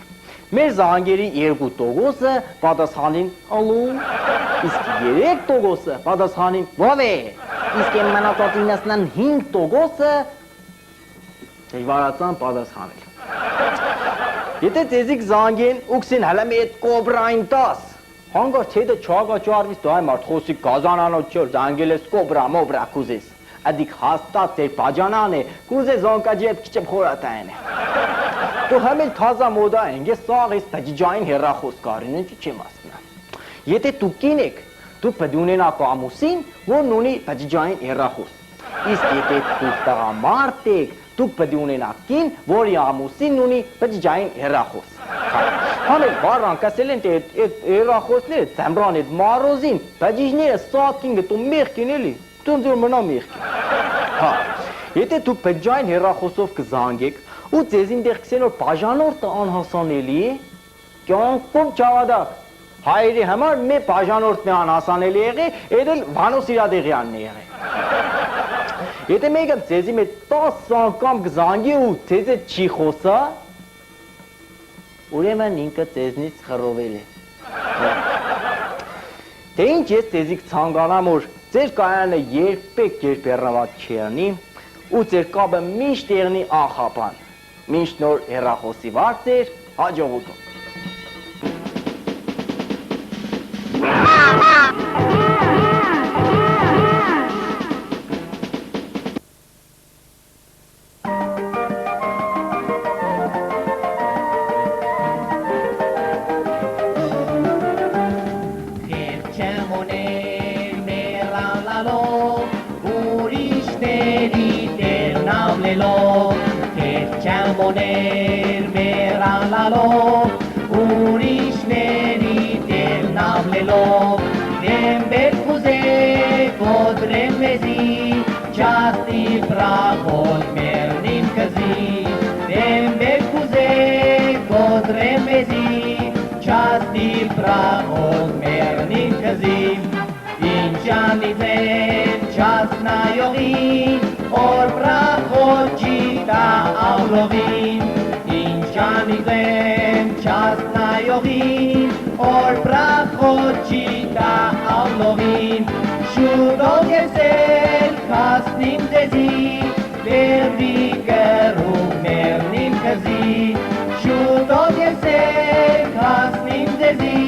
Մեր զանգերի 2% պատասխանին ալո, իսկ 3% պատասխանին ով է, իսկ մնացած 95% դժվարացան պատասխանել։ Եթե ձեզիկ զանգեն ու կսեն հələ մի այդ կոբրային 10, հանգարտ հետը չհագաճարվից դու այ մարդ խոսի գազանանոց չոր զանգել ես կոբրա, մոբրա կուզես, ադիք հաստատ ձեր բաջանան է, կուզես ոնկաջետ քիչեմ խորատային է։ Դու համել թազա մոդա են, ես սաղ ես բջջային հեռախոս կարին, ինչ չեմ ասնա։ Եթե դու կին եք, դու պետք ունենաք ամուսին, որն ունի բջջային հեռախոս։ Իսկ եթե դու տղամարդ եք, դուք պետք ունենաք կին, որի ամուսինն ունի բջջային հեռախոս։ Համել բառանք ասել են թե այդ հեռախոսները ձմռան այդ մարոզին, բջիջները սատկին գտու մեղքին էլի, դու ձեր մնա մեղքին։ Հա, եթե դուք բջջային հեռախոսով կզանգեք ու ձեզին դեղ կսեն որ բաժանորդը անհասանելի է, կյանքում չավադակ։ Հայերի համար մի բաժանորդն է անհասանելի եղել, այդ էլ Վանոս Իրադեղյանն է եղել։ Եթե մեկը ձեզի մեջ 10 անգամ կզանգի ու ձեզ հետ չի խոսա, ուրեմն ինքը ձեզնից խռովել է։ Թե ինչ ես ձեզի կցանկանամ որ ձեր կայանը երբեք երբեռնված չի անի ու ձեր կապը միշտ եղնի անխափան։ Միշտ նոր հեռախոսի վարձեր, հաջողություն։ լելով, հետ չամոներ մեռալալով, ուրիշների տեղն ավլելով, դեմ բերքուզե կոդրեմ մեզի, չաստի պրախոտ մերնին կզի, դեմ բերքուզե կոդրեմ մեզի, չաստի պրախոտ մերնին կզի, Ինչանիձեն չասնայողին, օր պրախոտ չիտա ավլովին, Ինչանիձեն չասնայողին, օր պրախոտ չիտա ավլովին, շուտով եսել կասնիմ ձեզի, վերվի կրուկ մերնին կզի, շուտով եսել կասնիմ ձեզի,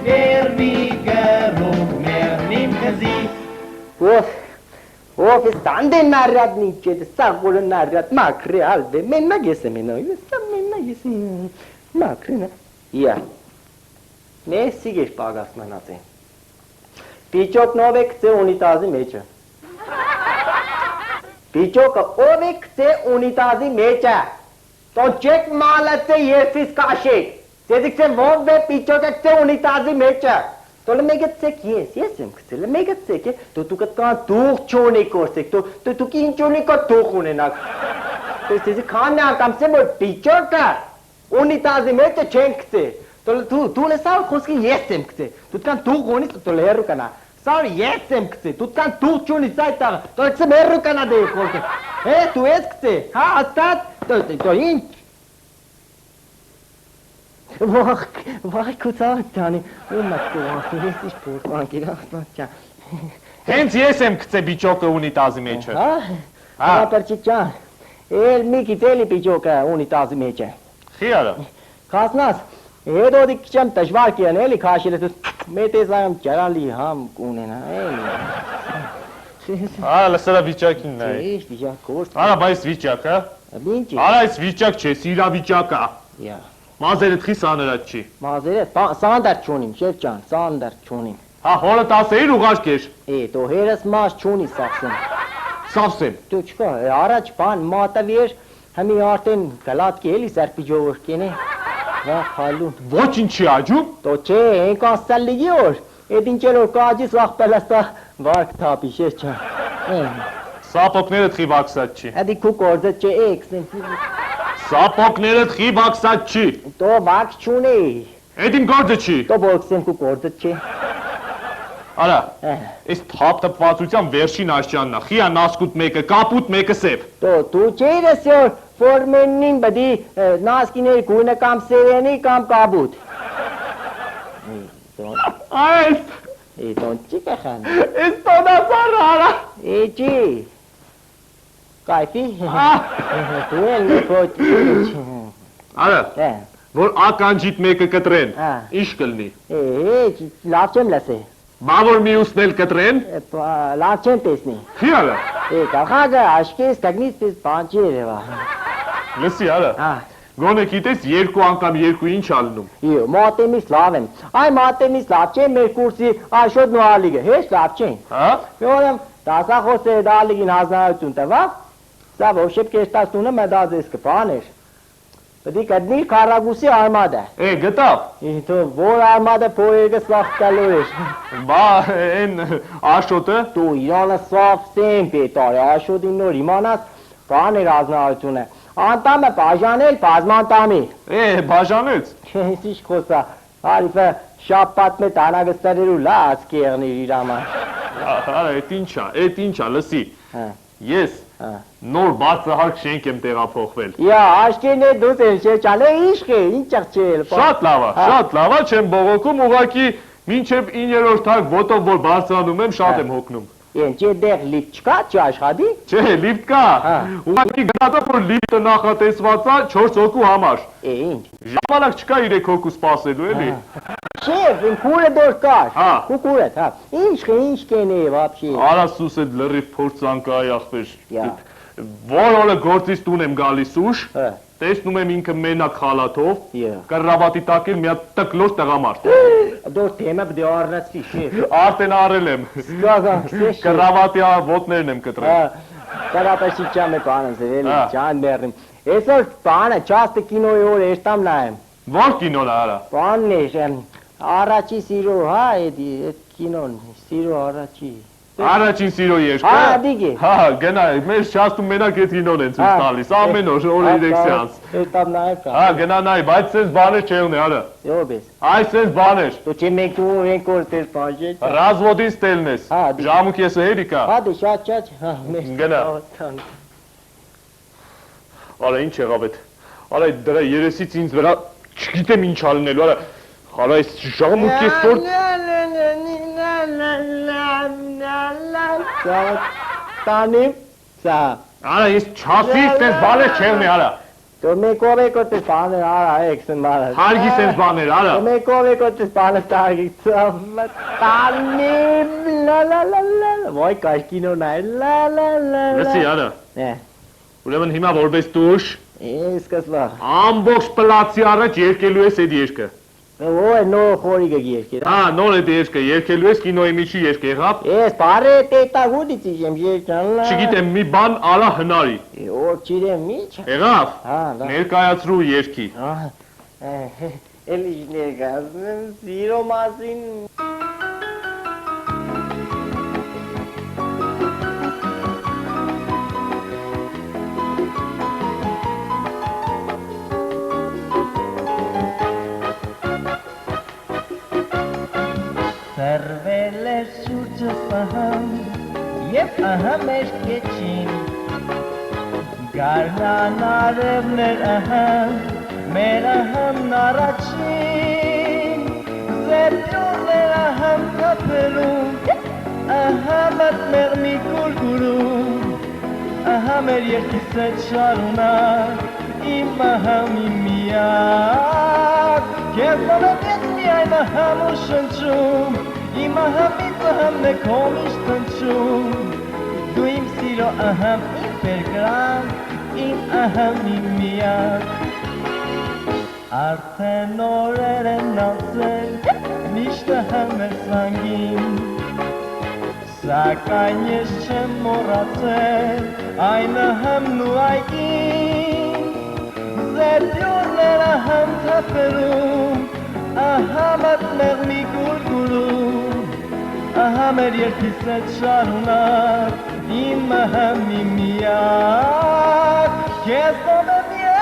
վերվի կրուկ մերնին կզի, Of stande narrat nici de sagul narrat macre albe menna gese meno sta menna gese macre ia ne sigesh pagas manate Pichok novek se unitazi mecha Pichok ovek se unitazi mecha to check malate yesis kashe Sedik se vove pichok se unitazi mecha To le megatsek yes kse le megatsek to tu kat ka duh chone korsek to kin chone ka duh hone na to se khana kam se mo teacher ka unitazi me te chenkse to tu le sal khoski yes kse tu kan duh hone to le heru kana sal yes kse tu kan duh chone saita to se meru kana de korse tu es kse ha astat to in Vay kutsatani, umatku vasi sportbanki rasmatja. Հենց ես եմ գցե բիճոկը ունիտազի մեջը։ Հա, պարչիչան, էլ մի գիտելի բիճոկը ունիտազի մեջը։ Խիարը։ Կասնաս, հետո դիք չեմ դժվար կիան էլի քաշելը դու մետեզայում ջարալի համ կունենա, էլի։ լսրա վիճակին նայ։ Ինչ վիճակ կորտ։ Արա բայց վիճակը։ Ինչի։ Արա այս վիճակ չէ, սիրա վիճակա։ Յա։ Մազերդ խի սաներած չի։ Մազերդ սանդար չունիմ, շեֆ ջան, սանդար չունիմ։ Հա, հորը 10-ին ուղարկի էր։ Դո հերս մազ չունի սախսեմ։ Սավսեմ։ Դու չկա, առաջ բան մատավի էր, համի արդեն գլատկի էլի սարպի ժողովրդին է։ Վա խալուն։ Ոչինչ չի աճում։ Դո չէ, ենք ասալիգի օր։ Էդ ինչ էր որ կաջիս վախ պելաստա վարկ թապի, շեշ ջան։ Սապոկներդ խի վաքսած չի։ Հədi քու կորձը չէ էքսեն։ Սապոկներդ խի վաքսած չի։ Դո վակ չունի։ Էդ իմ գործը չի։ Դո բոքսեն քու կորձը չէ։ Արա, այս թափ-թփվածության վերջին աշճանն է։ Խիա նասկուտ մեկը, կապուտ մեկը սև։ Դու չերես որ ֆորմենին բդի նասկիների գույնը կամ սերենի կամ կաբուտ։ Այս Դոն չի կխան։ Այս տոնասար արա։ Էջի։ Կայֆի։ Դու էլ նկոտ։ Արա, որ ականջիտ մեկը կտրեն, ինչ կլնի։ Լավ չեմ լսե։ Բա որ մյուսն էլ կտրեն։ Լավ չեմ տեսնի։ Խիալը։ Կախագը աշկես կագնից պես բանջի երևա։ Լսի արա։ Գոնե գիտես երկու անգամ երկու ինչ ալնում։ Իո, մատեմից լավ եմ։ Այ մատեմից լավ չէ մեր կուրսի աշոտ նոալիգը, հեշ լավ չեն։ Հա։ Որեմ դասախոս է դալիգին հազարություն տվա, սա ոչեփ կեստասունը մդազես կփաներ։ Պետք է կդնի քարագուսի արմադը։ Գտավ։ Ինտո որ արմադը փոյեգը սախ կալոր է։ Բա այն աշոտը Դու իրանը սավ սեմ պետար աշոտին նոր իմանաս բաներ ազնարությունը։ Անտամը բաժանել բազմանտամի։ Բաժանեց։ Ինչ խոսա, արիֆը շապատ մետ անագստարերու լաց կեղնիր իր համար։ Արա, էդ ինչա, լսի։ Ես նոր բարձրահարկ շենք եմ տեղափոխվել։ Յա, աշկերն է դուս են շեչան, ինչ է, ինչ աղջել։ Շատ լավա, չեմ բողոքում, ուղղակի մինչև 9-րդ հարկ ոտով որ բարձրանում եմ, շատ եմ հոգնում։ Ինչ է դեղ լիպտ չկա, չաշխատի։ Չէ, լիպտ կա։ Ուղղակի գնացավ որ լիպտը նախատեսված է 4 հոգու համար։ Ինչ։ Ժամանակ չկա 3 հոգու սպասելու էլի։ Շեֆ, իմ քուրը դոր կար։ Հա։ Քուրդ, հա։ Ինչ կենե վաբշի։ Արա սուս այդ լրիվ փորձանք այ ախպեր։ Որ օրը գործից տուն եմ գալիս ուշ, տեսնում եմ ինքը մենակ խալաթով, կռավատի տակ էլ մի հատ տկլոր տղամարդ։ Դոր թեմը բդի առնացվի, շեֆ։ Արդեն արել եմ։ Կռավատի ոտներն եմ կտրել։ Կարապաշի ճամը բանը զրել Հա։ ջան մերրիմ։ Այսօր բանը ճաստը կինոյի օր երտամ նայեմ։ Ո՞ր կինոն է արա։ Բանն է առաջի սիրո, հա, այդ կինոն, սիրո առաջի։ Առաջին սիրո երգը։ Հա, դիգի։ Հա, գնա, մեր շաստում մենակ այդ կինոն են ցույց տալիս, ամեն օր օրը 3 սեանս։ Երտամ նայեմ կա։ Հա, գնա նայ, բայց sense բաներ չեղնի, արա։ Յոբես։ Այս sense բաներ։ Դու չեմեք ու ենք որ տեր բաժետ։ Ռազմոդին ստելն ես։ Հա, դի- Ժամուկ ես հերիկա։ Հա, դե շատ, հա, մեր։ Գնա։ Արա ինչ եղավ այդ։ Արա դրա երեսից ինձ վրա չգիտեմ ինչ ալնելու, արա։ Արա այս ժամուկ ես որ Տանիմ, սա։ Արա ես չասի sense բաներ չեղնի, արա։ Դու մեկով եք որ տես բանը արա էքսն մարը։ Հարգի sense բաներ, արա։ Դու մեկով եք որ տես բանը տարգի տանիմ, լա, ոյ կաշկինո նայ, լա։ Լսի, արա։ Է, Ուրեմն հիմա որպես դուշ սկսվա։ ամբողջ պլացի առաջ երկելու ես այդ երկը։ Ոյ նոր խորի գերկեր։ Հա, նոր այդ երկը երկելու ես կինոյի միջի երկ եղավ։ Ես բարե տետագուդից եմ եկան։ Չգիտեմ մի բան արա հնարի։ Օր չիրեմ միջ։ Եղավ։ Հա, լա։ Ներկայացրու երկի։ Էլի ներկայացնեմ սիրո մասին։ Սրվել է շուրջս ահամ, և ահամ էր կեչին, գարնան արևներ ահամ, մեր ահամն առաջին, զեպյուրներ ահամ կապերում, ահամ at մեր մի կուրգուրում, ահամ էր երկիս էտ շարունակ, իմ ահամ իմ միակ, կեզ նովետեց միայն ահամ ու շնչում, իմ ահամից ահամն է կոմիշ տնչում, դու իմ սիրո ահամ իմ պերգրամ, իմ ահամ իմ միակ, արդեն օրեր են անցել, միշտ ահամ էր սանգին, սակայն ես չեմ մոռացել, այն ահամն ու այգին, զեպյուրներ ահամ թափերում, ահամ at մեղմի գուրգուրում, ահամ էր երկիս էտ շարունակ, իմ ահամ իմ միակ, կեզ նովեմ ես։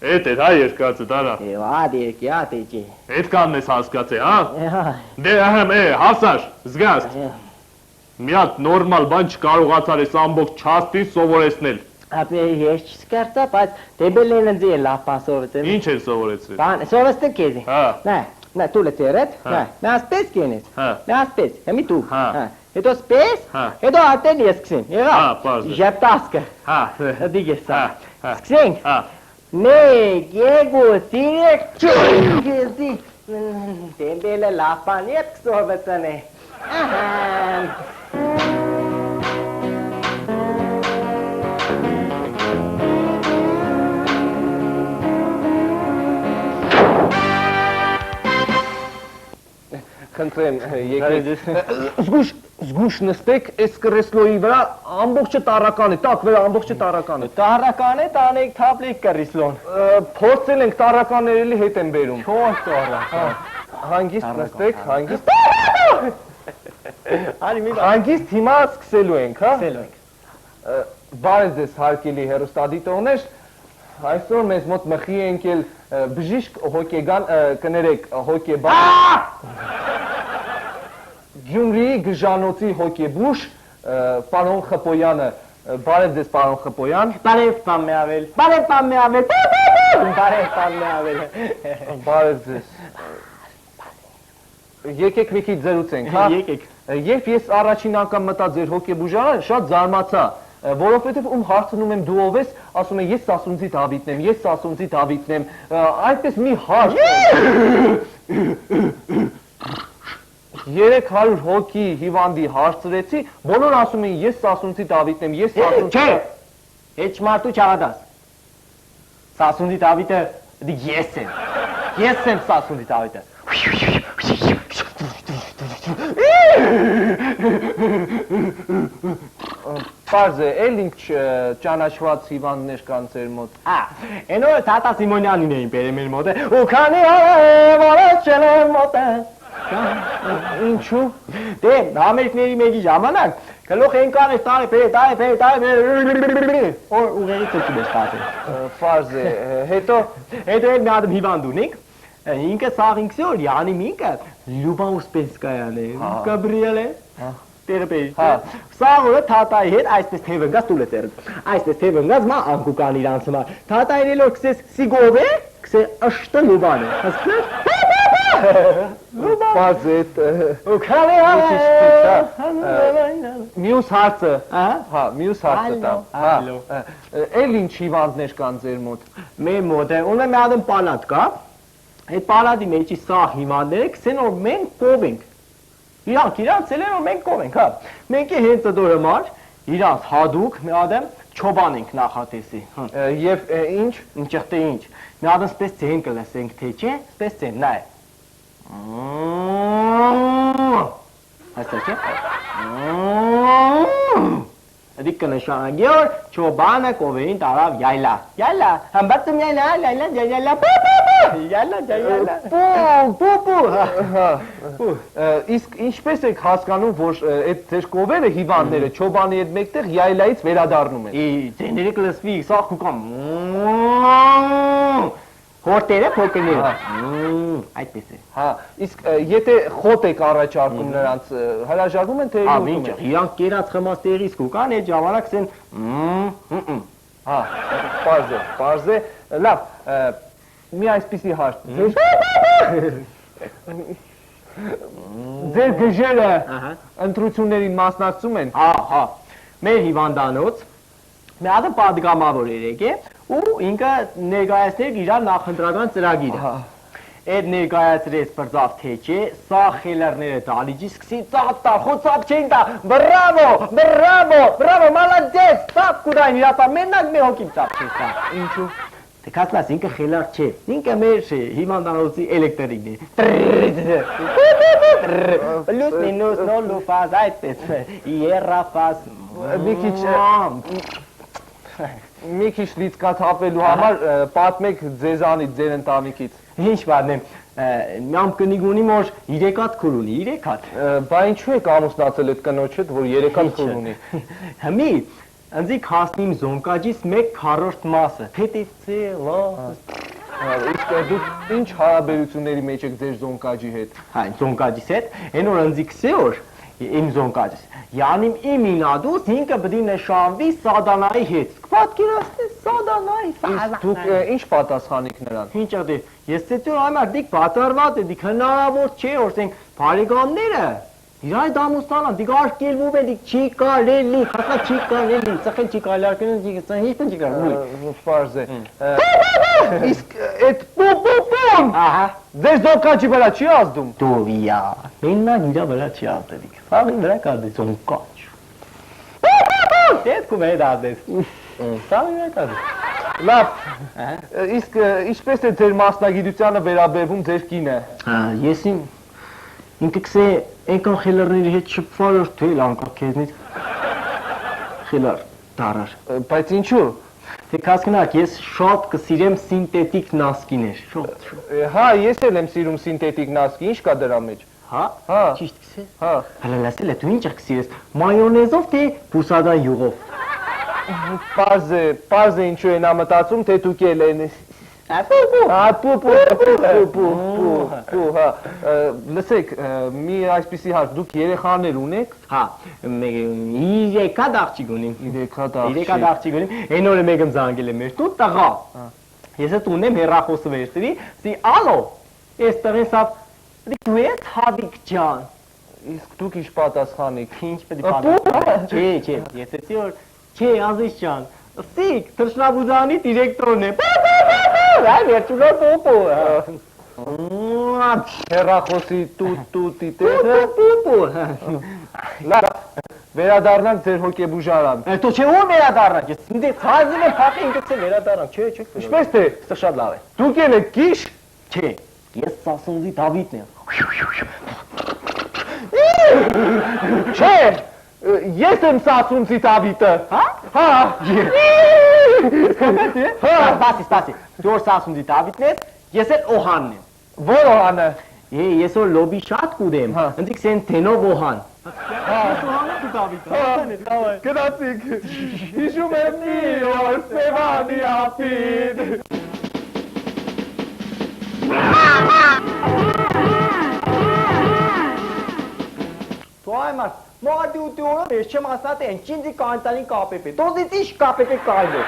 Էդ էր հա երկացը դարա։ Եվ ադի եկի, ատեջի։ Էդ կանն ես հասկացե, հա։ Հա, Դե ահամ հասար, զգաստ։ Մի հատ նորմալ բան չկարողացար ես ամբողջ չաստին սովորեցնել։ ապե ես չսկարծա, բայց դեբելեն ընձի է լավ բան սովորեցել։ Ինչ էր սովորեցրել։ Բան, սովորեցել քեզի։ Հա։ Նա դու լեցերդ, Հա։ նա ասպես կենես։ Հա։ Նա ասպես, հեմի դու։ Հա։ Հետո սպես, Հա։ հետո ատեն ես կսին։ Եղա։ Հա, պարզ է։ Ժեպտասկը։ Հա։ Դիգեսա։ Հա։ Սկսենք։ Հա։ Մեկ, երկու, երեք, չունգեզի։ Դեբելը լավ բան ետ կսովորեցել է։ Խնդրեմ, եկեք։ Զգուշ նստեք, այս կրեսլոյի վրա ամբողջը տարական է, տակ վրա ամբողջը տարական է։ Տարական է, տանեք թապլիկ կրիսլոն։ Փորձել ենք տարականները էլի հետ են բերում։ Չոր տարական։ Հանգիստ նստեք, հանգիստ։ Արի մի Հանգիստ հիմա սկսելու ենք, հա։ բացելու ենք։ Բարև ձեզ հարգելի հեռուստադիտողներ, այսօր մեզ մոտ մխի ենք էլ բժիշկ հոգեգան կներեք հոգեբան Գյումրիի գժանոցի հոգեբուժ պարոն Խպոյանը, բարև ձեզ պարոն Խպոյան։ Բարև պան մի ավել, բարև պան մի ավել, բարև պան մի ավել։ Բարև ձեզ։ Եկեք մի քիչ զրուցենք, հա։ Եկեք։ Երբ ես առաջին անգամ մտա ձեր հոգեբուժարանը, շատ զարմացա, որովհետև ում հարցնում եմ դու ով ես, ասում են ես Սասունցի Դավիթն եմ, ես Սասունցի Դավիթն եմ, այդպես մի հարց։ 300 հոգի հիվանդի հարցրեցի, բոլորը ասում են ես Սասունցի Դավիթն եմ, ես Սասունցի։ Հետ մարդու չաղադաս։ Սասունդի Դավիթը դի ես եմ Սասունդի Դավիթը։ Պարզ է, էլ ինչ ճանաչված հիվանդներ կան ձեր մոտ։ Ենոր թատա Սիմոնյանին էին բերել մեր մոտ, ու քանի որոշել եմ մոտ։ Ինչու։ Դե, համերգների մեկի ժամանակ գլուխ են կանես տարի, ուղերի ծրկի մեզ տատել։ Պարզ է, հետո Հետո էլ մի ադմ հիվանդ ունենք, ինքը սաղինքսի որ յանիմ ինքը Լյուբա Ուսպենսկայան է, Գաբրիել է, տերապեի։ Սաղ օրը թատայի հետ այսպես թևնգաց տուլ է տերն, այսպես թևնգաց մա անկուկան իրանց մար, թատային էլ որ կսես սիգով է, կսե ըշտը Լյուբան է, հասկնես։ պարզ է, մյուս հարցը, մյուս հարցը տամ, էլ ինչ հիվանդներ կան ձեր մոտ։ Մեր մոտ է, ունեմ մի ադմ պալատ կա, այդ պալատի մեջի սաղ հիվանդները կսեն որ մենք կով ենք, իրանք ծել են որ մենք կով ենք, հա, մենք է հենց դորը մար, իրանք հադուկ մի ադմ չոբան ենք նախատեսի, Եվ ինչ։ ինչեղ թե ինչ, մի ադմ սպես ծեն կլեսենք թե չէ, սպես ծեն, նայ, հասա չէ, Դիք կնշանակի որ չոբանը կովերին տարավ յայլա, հմբացում յայլա, Իսկ ինչպես եք հասկանում, որ այդ ձեր կովերը հիվանդները չոբանի հետ մեկտեղ յայլայից վերադառնում են։ Ձեների կլսվի սաղ կուկամ, հորտերը փոքրները, այդպես է։ Իսկ եթե խոտ եք առաջարկում նրանց, հրաժարվում են թե Ինչ, իրանք կերած խմած տեղից կուկան, այդ ժամանակ սեն Պարզ է, լավ, մի այսպիսի հարց, ձեր գժերը ընտրություններին մասնակցում են։ Հա, մեր հիվանդանոց, մի ադմ պատգամավոր երեկ է, ու ինքը ներգայացներ իրար նախընտրական ծրագիրը։ Այդ ներգայացրեց բրձավ թե չէ, սա խելարները դալիջի սկսին ծաղտար, խոցապ չեն տա, բրավո, մալադես, ծապ կուրայն իրապա, մենակ մի հոգիմ ծապ չեն տա։ Ինչու։ Թե կասնաս, ինքը խելար չէ, ինքը մեր հիվանդանոցի էլեկտրիկն է։ Պլյուս մինուս նոր լուֆազ, այդպես, երրաֆազ, մի քիչ լիցկաթափելու համար պատմեք ձեզանից, ձեր ընտանիքից։ Ինչ բանեմ, միամ կնիգ ունի որ 3 հատ քուր ունի, 3 հատ։ Բա ինչու եք ամուսնացել այդ կնոջդ, որ 3 հատ քուր ունի։ Հմի, ընձիկ հասնիմ զոնկաջից 1/4 մասը, փետիցի, Իսկ դուք ինչ հարաբերությունների մեջ եք ձեր զոնկաջի հետ։ Հա, զոնկաջից հետ, են որ ընձիկ սե որ իմ զոնկաջից։ Յանիմ իմ ինադուս ինքը բդի նշանվի սադանայի հետ։ Պատկերացնես սադանայի։ Իսկ դուք ինչ պատասխանիք նրան։ Ինչ ադի, ես ծեծոր համար դիք բատարված է, դիք հնարավոր չէ, որսենք բարեկամները իրար դամուստանան, դիք արկելվում են, դիք չի կարելի, խասա չի կարելի, ծխել չի կարելի, արկելվում դիք հիշպն չի կարելի։ Պարզ է։ Իսկ այդ պոպոպոն ձեր զոնկաջի վրա չի ազդում։ Դովիա, մեննան իրա վրա չի ազդելիք, սաղին վրա կազդի զոնկաչ։ Դետքում է դազդես, սաղին վրա կազդի։ Լավ, իսկ ինչպես է ձեր մասնագիտությանը վերաբերվում ձեր կինը։ Ես ինքը կսե ենքան խելարների հետ շպվար որ թույլ անկա կեզնից խելար դարար։ Բայց ինչու։ Թե կասկնակ, ես շատ կսիրեմ սինտետիկ նասկիներ, շատ։ Հա, ես էլ եմ սիրում սինտետիկ նասկի, ինչ կա դրա մեջ։ Հա, Հա։ ճիշտ կսե։ Հա։ Հələ լասել է, դու ինչ կսիրես, մայոնեզով թե բուսադան յուղով։ Պարզ է ինչու են ամտացում, թե դուք էլ են։ Լսեք, մի այսպիսի հարց, դուք երեխաներ ունեք։ Հա, 3 հատ աղջիկ ունիմ։ 3 հատ 3 հատ աղջիկ ունիմ, այն օրը մեկը զանգել է մեր տուն տղա։ Ես այդ ունեմ հեռախոսը վերցրի, սի ալո, ես տղեն սավ, դու ես Հադիկ ջան։ Իսկ դուք ինչ պատասխանիք։ Ինչ պետք է պատասխանեմ։ Չէ, ես էսի որ չէ, Ազիզ ջան։ Սիկ, թռչնաբուժանի դիրեկտորն է։ Այ վերջունո պոպո։ Հեռախոսի տուտի տեղը։ Պոպո։ Լավ, Վերադառնանք ձեր հոգեբուժարան։ Դու չէ ո՞ր վերադառնանք։ Ես ինձ խազում եմ փակի ինքս եմ վերադառնանք։ Չէ։ Ինչպես թե։ Սա շատ լավ է։ Դուք եք գիշ։ Չէ։ Ես Սասունցի Դավիթն եմ։ Չէ։ Ես եմ Սասունցի Դավիթը։ Հա։ Հա։ Սպասի։ Դու Սասունցի Դավիթն ես, ես էլ Օհանն եմ։ Ո՞ր Օհանը։ Ես որ լոբի շատ կուդեմ։ Ընտիկ սեն թենով Օհան։ Գնացիք։ Հիշում եմ մի օր Սևանի ապին։ Toamar, mă du oră, ce mă state în 50 cantani KPP. 20 KPP kaldı.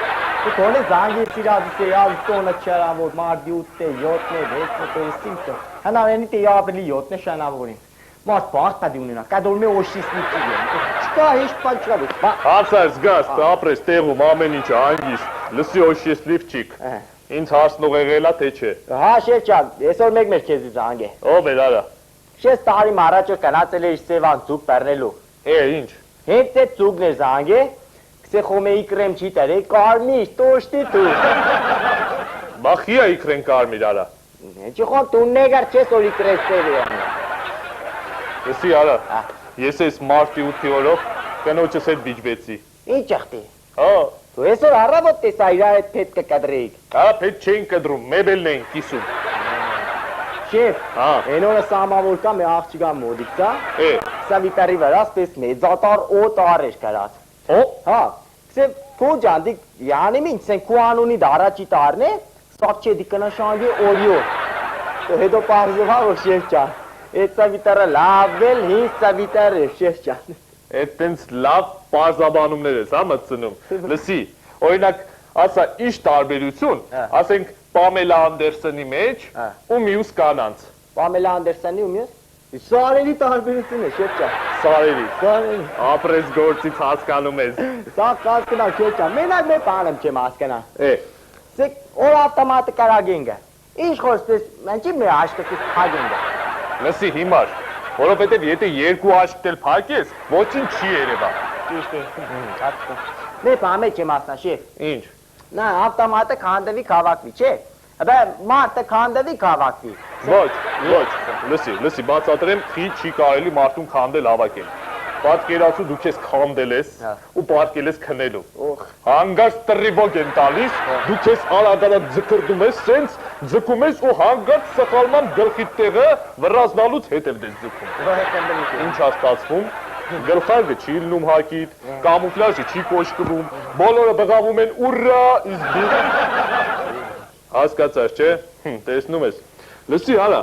Bu tone zangi tirazi se yaz tona çara vur mar diute yotne vesne to istimto. Hana veni te yabli yotne shana vurin. Mas parta diunina, cadolme oșisni tige. Չկա հիշ բան չկա։ Հարցը զգաս, ապրես տեղում ամեն ինչ անգիս, լսի օշեսլիվ չիկ։ Ինձ հարցնող եղել է թե չէ։ Հա շերջան, այսօր մեկ քեզի զանգ է։ Ով էր արա։ Շես տարի առաջ գնացել էր Սևան ծուկ բեռնելու։ Ինչ։ Հենց այդ ծուկն էր զանգ է, քսե խոմեի կրեմ չի տարի, կարմիր, տոշտի դու։ Բախի է իքրեն կարմիր արա։ Չի խոն դու նեգար չես օրի կրեսել է։ Լսի արա, ես այս մարտի 8-ի օրով կնոջս հետ բիջվեցի։ Ինչ ախտի։ Հա։ Դու այսօր առավոտ տեսա իրար այդ պետք կկադրեիք։ Հա, պետք չէին կդրում, մեբելն էին կիսում։ Շեֆ, Հա։ այն օրը սամավոր կա մի աղջիկա մոդիկ կա։ Է։ Սա վիտարի վրա սպես մեծատար օտար էր կարած։ Հո։ Հա, քսե քո ջանդիկ յանի ինչ սեն քո անունի դարաճի տարն է, սակչե դիկնաշանգի օրիո։ Դու հետո պարզվա որ շեֆ ջան։ Էսա վիտարը լավել հինսա վիտարը շեֆ ջան։ Այդ տենց լավ պարզաբանումներ ես, հա, մտցնում։ Լսի, օրինակ, ասա ինչ տարբերություն, ասենք Պամելա Անդերսոնի մեջ ու մյուս կանանց։ Պամելա Անդերսոնի ու մյուս։ Սարերի տարբերություն է շեֆ ջան։ Սարերի։ Սարերի։ Ապրես գործից հասկանում ես։ Սա կասկնա շեֆ ջան։ Մենակ մի բան եմ չեմ հասկանա։ Է։ Սեք օր ավտոմատը կարագենգը։ Ինչ խոսես, մենչի մի աշկից փագենգը։ Լսի հիմար, որովհետև եթե երկու աշկ էլ փակես, ոչինչ չի երևա։ Ճիշտ է։ Մի բան չեմ ասնա շեֆ։ Ինչ։ Նա ավտոմատը քանդվի քաղաքվի, չէ։ Բա մարդը քանդվի քաղաքվի։ Ոչ, լսի, բացատրեմ, խի չի կարելի մարդուն քանդել ավակել։ Պատկերացու դու քեզ քանդել ես ու պարկել ես քնելու։ Հանգարց տրիվոգ են տալիս, դու քեզ արագ ձգրդում ես, սենց ձգում ես ու հանգարց սխալման գլխի տեղը վրազնալուց հետև դες ձգում։ Ինչ է ստացվում։ Գլխարկը չի լնում հակիդ, կամուֆլաժը չի կոշկվում, բոլորը բղավում են ուրա, իսկ դու հասկացար, չէ։ Տեսնում ես։ Լսի, արա։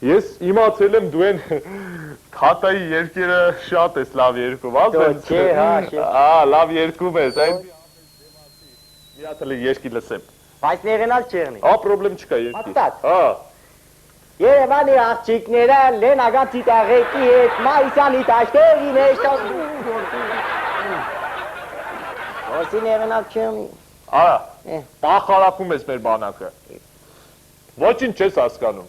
Ես իմացել եմ դու են քատայի երկերը շատ ես լավ երկում, ասես։ Չէ, հա, չէ։ Լավ երկում ես, այն մի հատ էլ երկի լսեմ։ Բայց նեղենալ չեղնի։ Հա, պրոբլեմ չկա երկի։ Հաստատ։ Հա։ Երևանի աղջիկները լենագան ծիտաղեկի հետ մայիսանի տաշտերի մեջ Ոսի նեղենալ չեմ։ Արա, տախարակում ես մեր բանակը։ Ոչինչ չես հասկանում։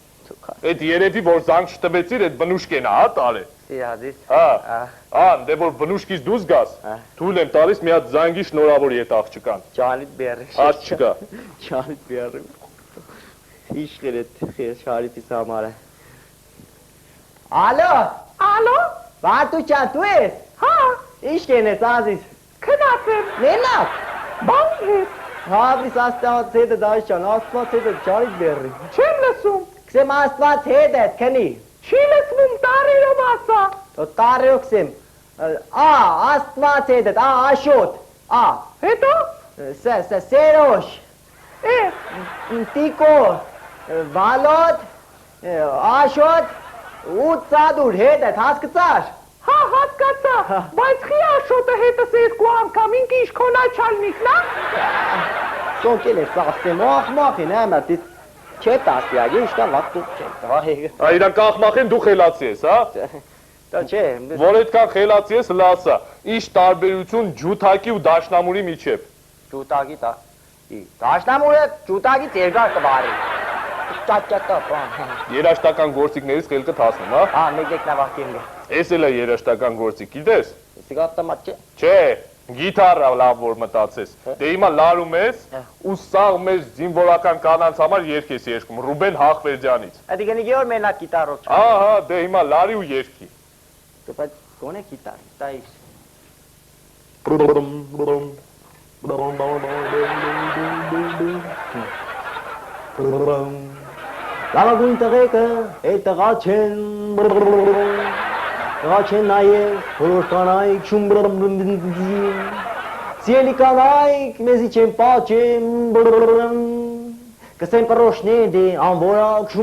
Այդ երևի որ զանգ չտվեցիր, այդ բնուշկենա, հա, տարե։ Սիրադից։ Հա, դե որ բնուշկից դուրս գաս, թույլ եմ տալիս մի հատ զանգի շնորհավոր ետ աղջկան։ Ճանիտ բերի։ Աչ չկա։ Ճանիտ բերի։ Ինչ գրետ շարիթիս համարը։ Ալո։ Ալո։ Վարդուչան դու ես։ Հա։ Ինչ կենես ազիզ։ Քնած եմ։ Մենակ։ Բան հետ։ Հա, բիս աստված հետը դաշան, աստված հետը ճարիտ բերի։ Չեմ լսում։ Քսեմ աստված հետը, քնի։ Չի լսվում տարերով ասա։ Տարերով քսեմ։ Աստված հետը, աշոտ։ Հետո։ Սերոշ։ Տիկո։ Վալոտ, աշոտ, ու ծադուր հետդ, հասկծար։ Հա, հասկացա, բայց խի աշոտը հետս երկու անգամ ինք ինչ կոնա չալնիքնա։ Սոնքել է սաղսեմ, աղմախին, մատից չէ տասյագի, իշտա վաղտուկ չեմ։ Իրանք աղմախին դու խելացի ես, հա։ Դա չէ։ Որ այդքան խելացի ես, լասա, ինչ տարբերություն ջութակի ու դաշնամուրի միջև։ Ջութակի տա։ Դաշնամուրը ջութակից երկար կվարի։ Ճաճատա բան։ Երաշտական գործիքներից խելքդ հասնում, հա։ Հա, մեկ նավակին։ Էս էլ է երաշտական գործիք, գիտես։ Սիգա ավտոմատ չէ։ Չէ, գիտարա լավ որ մտածես։ Դե հիմա լարում ես ու սաղ մեր զինվորական կանանց համար երգ ես երգում Ռուբեն Հախվերդյանից։ Ադի գնի գեոր մենակ գիտարով չէ։ Ահա, դե հիմա լարի ու երգի։ Դե բայց գոնե գիտար, տայիս։ Լավագույն տղեկը այդ տղա չեն տղա չեն նաև բոլոր կանայք Սիելի կանայք մեզի չեն պաչեմ կսեն պրոշնեդի անվորակ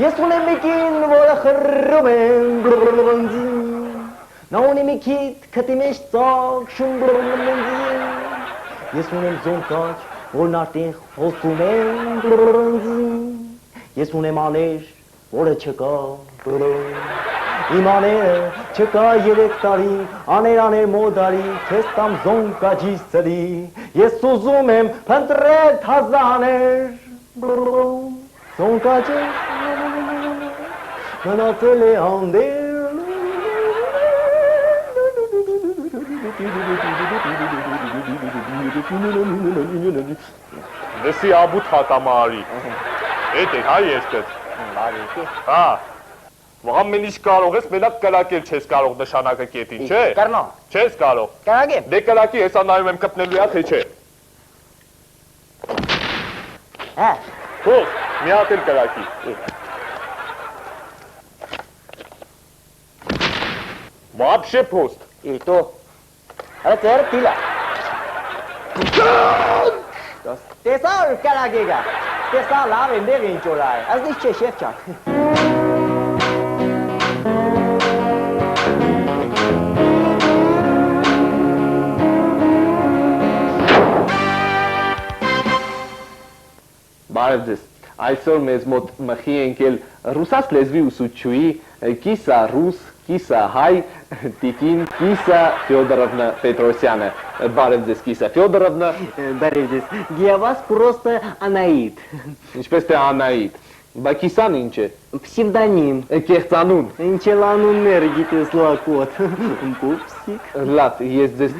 Ես ունեմ մեկին, որը խրում եմ Նա ունի մի քիթ քտի մեջ ծակ Ես ունեմ զոնկաչ, որն արդեն խոսում եմ Ես ունեմ աներ, որը չկա Իմ աները չկա 3 տարի, աներ մոդարի, քեզ տամ զոնկաչի սրի Ես ուզում եմ փնտրել թազաներ Զոնկաչը մնացել է հանդեր Դեսի աբուտ հատամարի։ Էդ է, հա երկդ։ Բարեկի։ Հա։ Վաղ մեն ինչ կարող ես, մենակ կրակել չես կարող նշանակը կետին, չէ։ Կռնո։ Չես կարող։ Կրակեմ։ Դե կրակի հեսա նայում եմ կպնելու յա, թե չէ։ Հա։ Թող, մի հատ էլ կրակի։ Вообще просто։ Իտո։ Հələ ծերը տիլա։ Տեսա որ կրակեգա։ Տեսա լավ եմ դեղ ինչ օրայ։ Ազնի չէ շեֆ չակ։ Բարև ձեզ։ Այսօր մեզ մոտ մխի ընկել ռուսաց լեզվի ուսուցչուհի կիսա ռուս, կիսա հայ, տիկին կիսա Ֆյոդորովնա Պետրոսյանը։ Բարև ձեզ կիսա Ֆյոդորովնա։ Բարև ձեզ, я вас просто Анаид Ինչպես թե Անահիտ։ Բա կիսան ինչ է։ Псевдоним Կեղծանուն։ Ինչ էլ անուններ գիտես լակոտ Պուպսիկ Լավ, ես ձեզ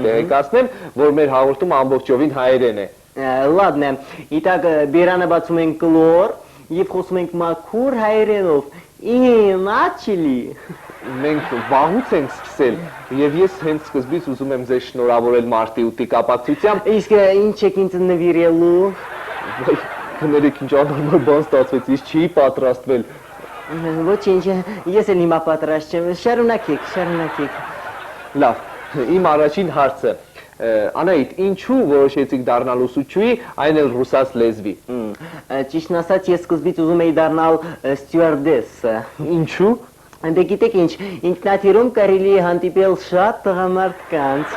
տեղեկացնեմ, որ մեր հաղորդումը ամբողջովին հայերեն է։ Ладно, итак, բերանը բացում ենք կլոր Եվ խոսում ենք մաքուր հայերենով И начали Մենք վաղուց ենք սկսել եւ ես հենց սկզբից ուզում եմ ձեզ շնորհավորել մարտի 8-ի կապակցությամբ։ Իսկ ինչ եք ինձ նվիրելու Կներեք ինչ անորմալ բան ստացվեց, ես չի պատրաստվել։ Ոչինչ, ես էլ հիմա պատրաստ չեմ, շարունակեք Լավ, իմ առաջին հարցը Անահիտ, ինչու որոշեցիք դառնալ ուսուցչուհի, այն էլ ռուսաց լեզվի։ Ճիշտն ասած, ես սկզբից ուզում էի դառնալ ստյուարդես Ինչու։ Դե գիտեք ինչ, ինքնաթիռում կարելի է հանդիպել շատ տղամարդկանց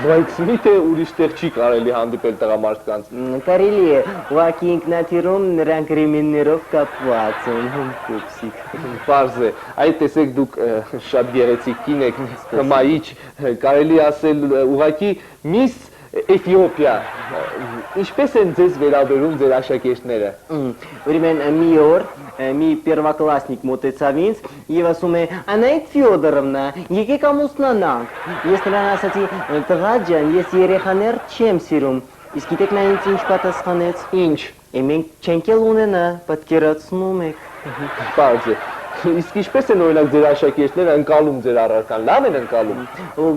Բայց միթե ուրիշ տեղ չի կարելի հանդիպել տղամարդկանց։ Կարելի է, ուղղակի ինքնաթիռում նրանք ռեմեններով կապված են, պուպսիկ Պարզ է, այդ տեսեք դուք շատ գեղեցիկ կին եք, հմայիչ, կարելի ասել ուղղակի Միս Էթիոպիա, ինչպես են ձեզ վերաբերում ձեր աշակերտները։ Ուրեմն մի օր մի первоклассник մոտեցավ ինձ եւ ասում է Անահիտ Ֆյոդորովնա, եկեք ամուսնանանք։ Ես նրան ասացի տղա ջան, ես երեխաներ չեմ սիրում։ Իսկ գիտեք նա ինձ ինչ պատասխանեց։ Ինչ։ Մենք չենք էլ ունենա, պատկերացնում եք։ Պարզ է։ Իսկ ինչպես են օրինակ ձեր աշակերտները ընկալում ձեր առարկան, լավ են ընկալում։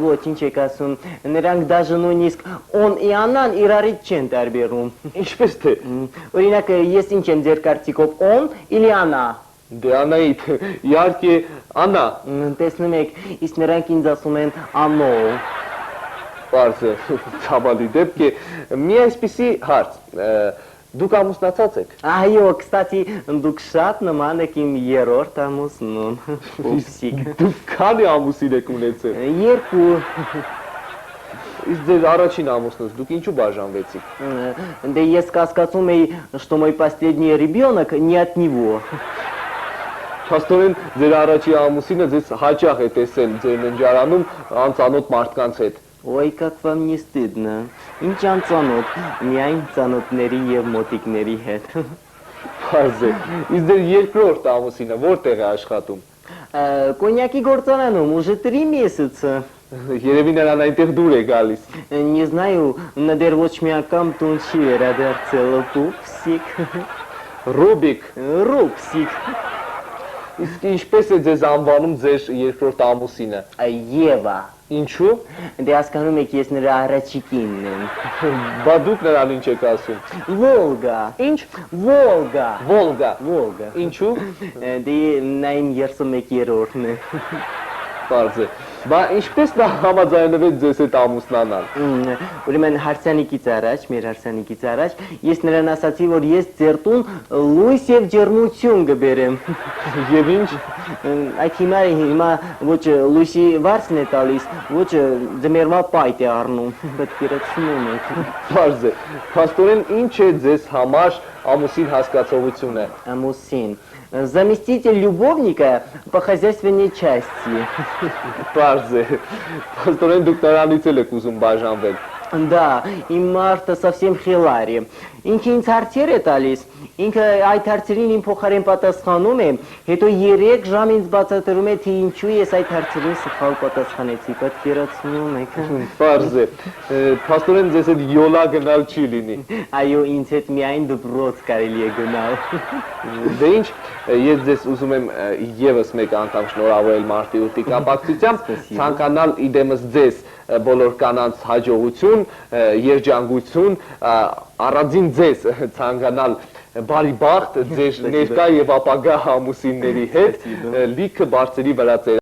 Ոչ, ինչ եք ասում, նրանք դաժե նույնիսկ on и անան իրարից չեն տարբերում։ Ինչպես թե։ Օրինակ, ես ինչ եմ ձեր կարծիքով on или она։ Դե Անահիտ, իհարկե Անա։ Տեսնում եք, իսկ նրանք ինձ ասում են անո։ Պարզ է, ցավալի դեպք է։ Մի այսպիսի հարց։ Դուք ամուսնացած եք։ Այո, կստացի, դուք շատ նման եք իմ երրորդ ամուսնուն։ Պուպսիկ։ Դուք քանի ամուսին եք ունեցել։ 2 Իսկ ձեր առաջին ամուսնուց դուք ինչու բաժանվեցիք։ Да ես կասկածում էի, что мой последний ребенок не от него։ Փաստորեն ձեր առաջի ամուսինը ձեզ հաճախ է տեսել ձեր ննջարանում անծանոթ մարդկանց հետ։ Ой, как вам не стыдно։ Ինչ անծանոթ, միայն ծանոթների եւ մոտիկների հետ։ Պարզ է։ Իսկ ձեր երկրորդ ամուսինը որտեղ է աշխատում։ Կոնյակի գործարանում уже 3 месяца. Երևի նրան այնտեղ դուր է գալիս։ Не знаю, նա դեռ ոչ մի անգամ տուն չի վերադարձել, պուպսիկ, Ռուբիկ, ռուպսիկ, իսկ ինչպես է ձեզ անվանում ձեր երկրորդ ամուսինը։ Եվա, Ինչու։ դե հասկանում եք ես նրա առաջիկինն եմ, Բա դուք նրան ինչ եք ասում։ Վոլգա, Ինչ։ Վոլգա, Վոլգա։ Վոլգա, Ինչու։ դե նա իմ 31-րդն է, Պարզ է։ Բա ինչպես նա համաձայնվեց ձեզ հետ ամուսնանալ։ Ուրեմն հարսանիքից առաջ, մեր հարսանիքից առաջ, ես նրան ասացի, որ ես ձեր տուն լույս եւ ջերմություն կբերեմ, Եվ ինչ։ այդ հիմա ոչ լույսի վարձն է տալիս, ոչ ձմերվա պայտ է առնում, պատկերացնում եք, Պարզ է։ Փաստորեն ինչ է ձեզ համար ամուսին հասկացողությունը։ ամուսին, заместитель любовника по хозяйственной части, Պարզ է։ Փաստորեն դուք նրանից էլ եք ուզում բաժանվել։ Да, իմ մարդը совсем խելարի, ինքը ինձ հարցեր է տալիս, ինքը այդ հարցերին իմ փոխարեն պատասխանում է, հետո 3 ժամ ինձ բացատրում է, թե ինչու ես այդ հարցերին սխալ պատասխանեցի, պատկերացնում եք, Պարզ է։ Փաստորեն ձեզ հետ յոլա գնալ չի լինի։ այո, ինձ հետ միայն դպրոց կարելի է գնալ, Դե ինչ, ես ձեզ ուզում եմ եւս մեկ անգամ շնորհավորել մարտի 8-ի կապակցությամբ, ցանկանալ իդեմս ձեզ բոլոր կանանց հաջողություն, երջանկություն, առանձին ձեզ ցանկանալ բարի բախտ ձեր ներկա եւ ապագա ամուսինների հետ, լիքը բարձրի վրա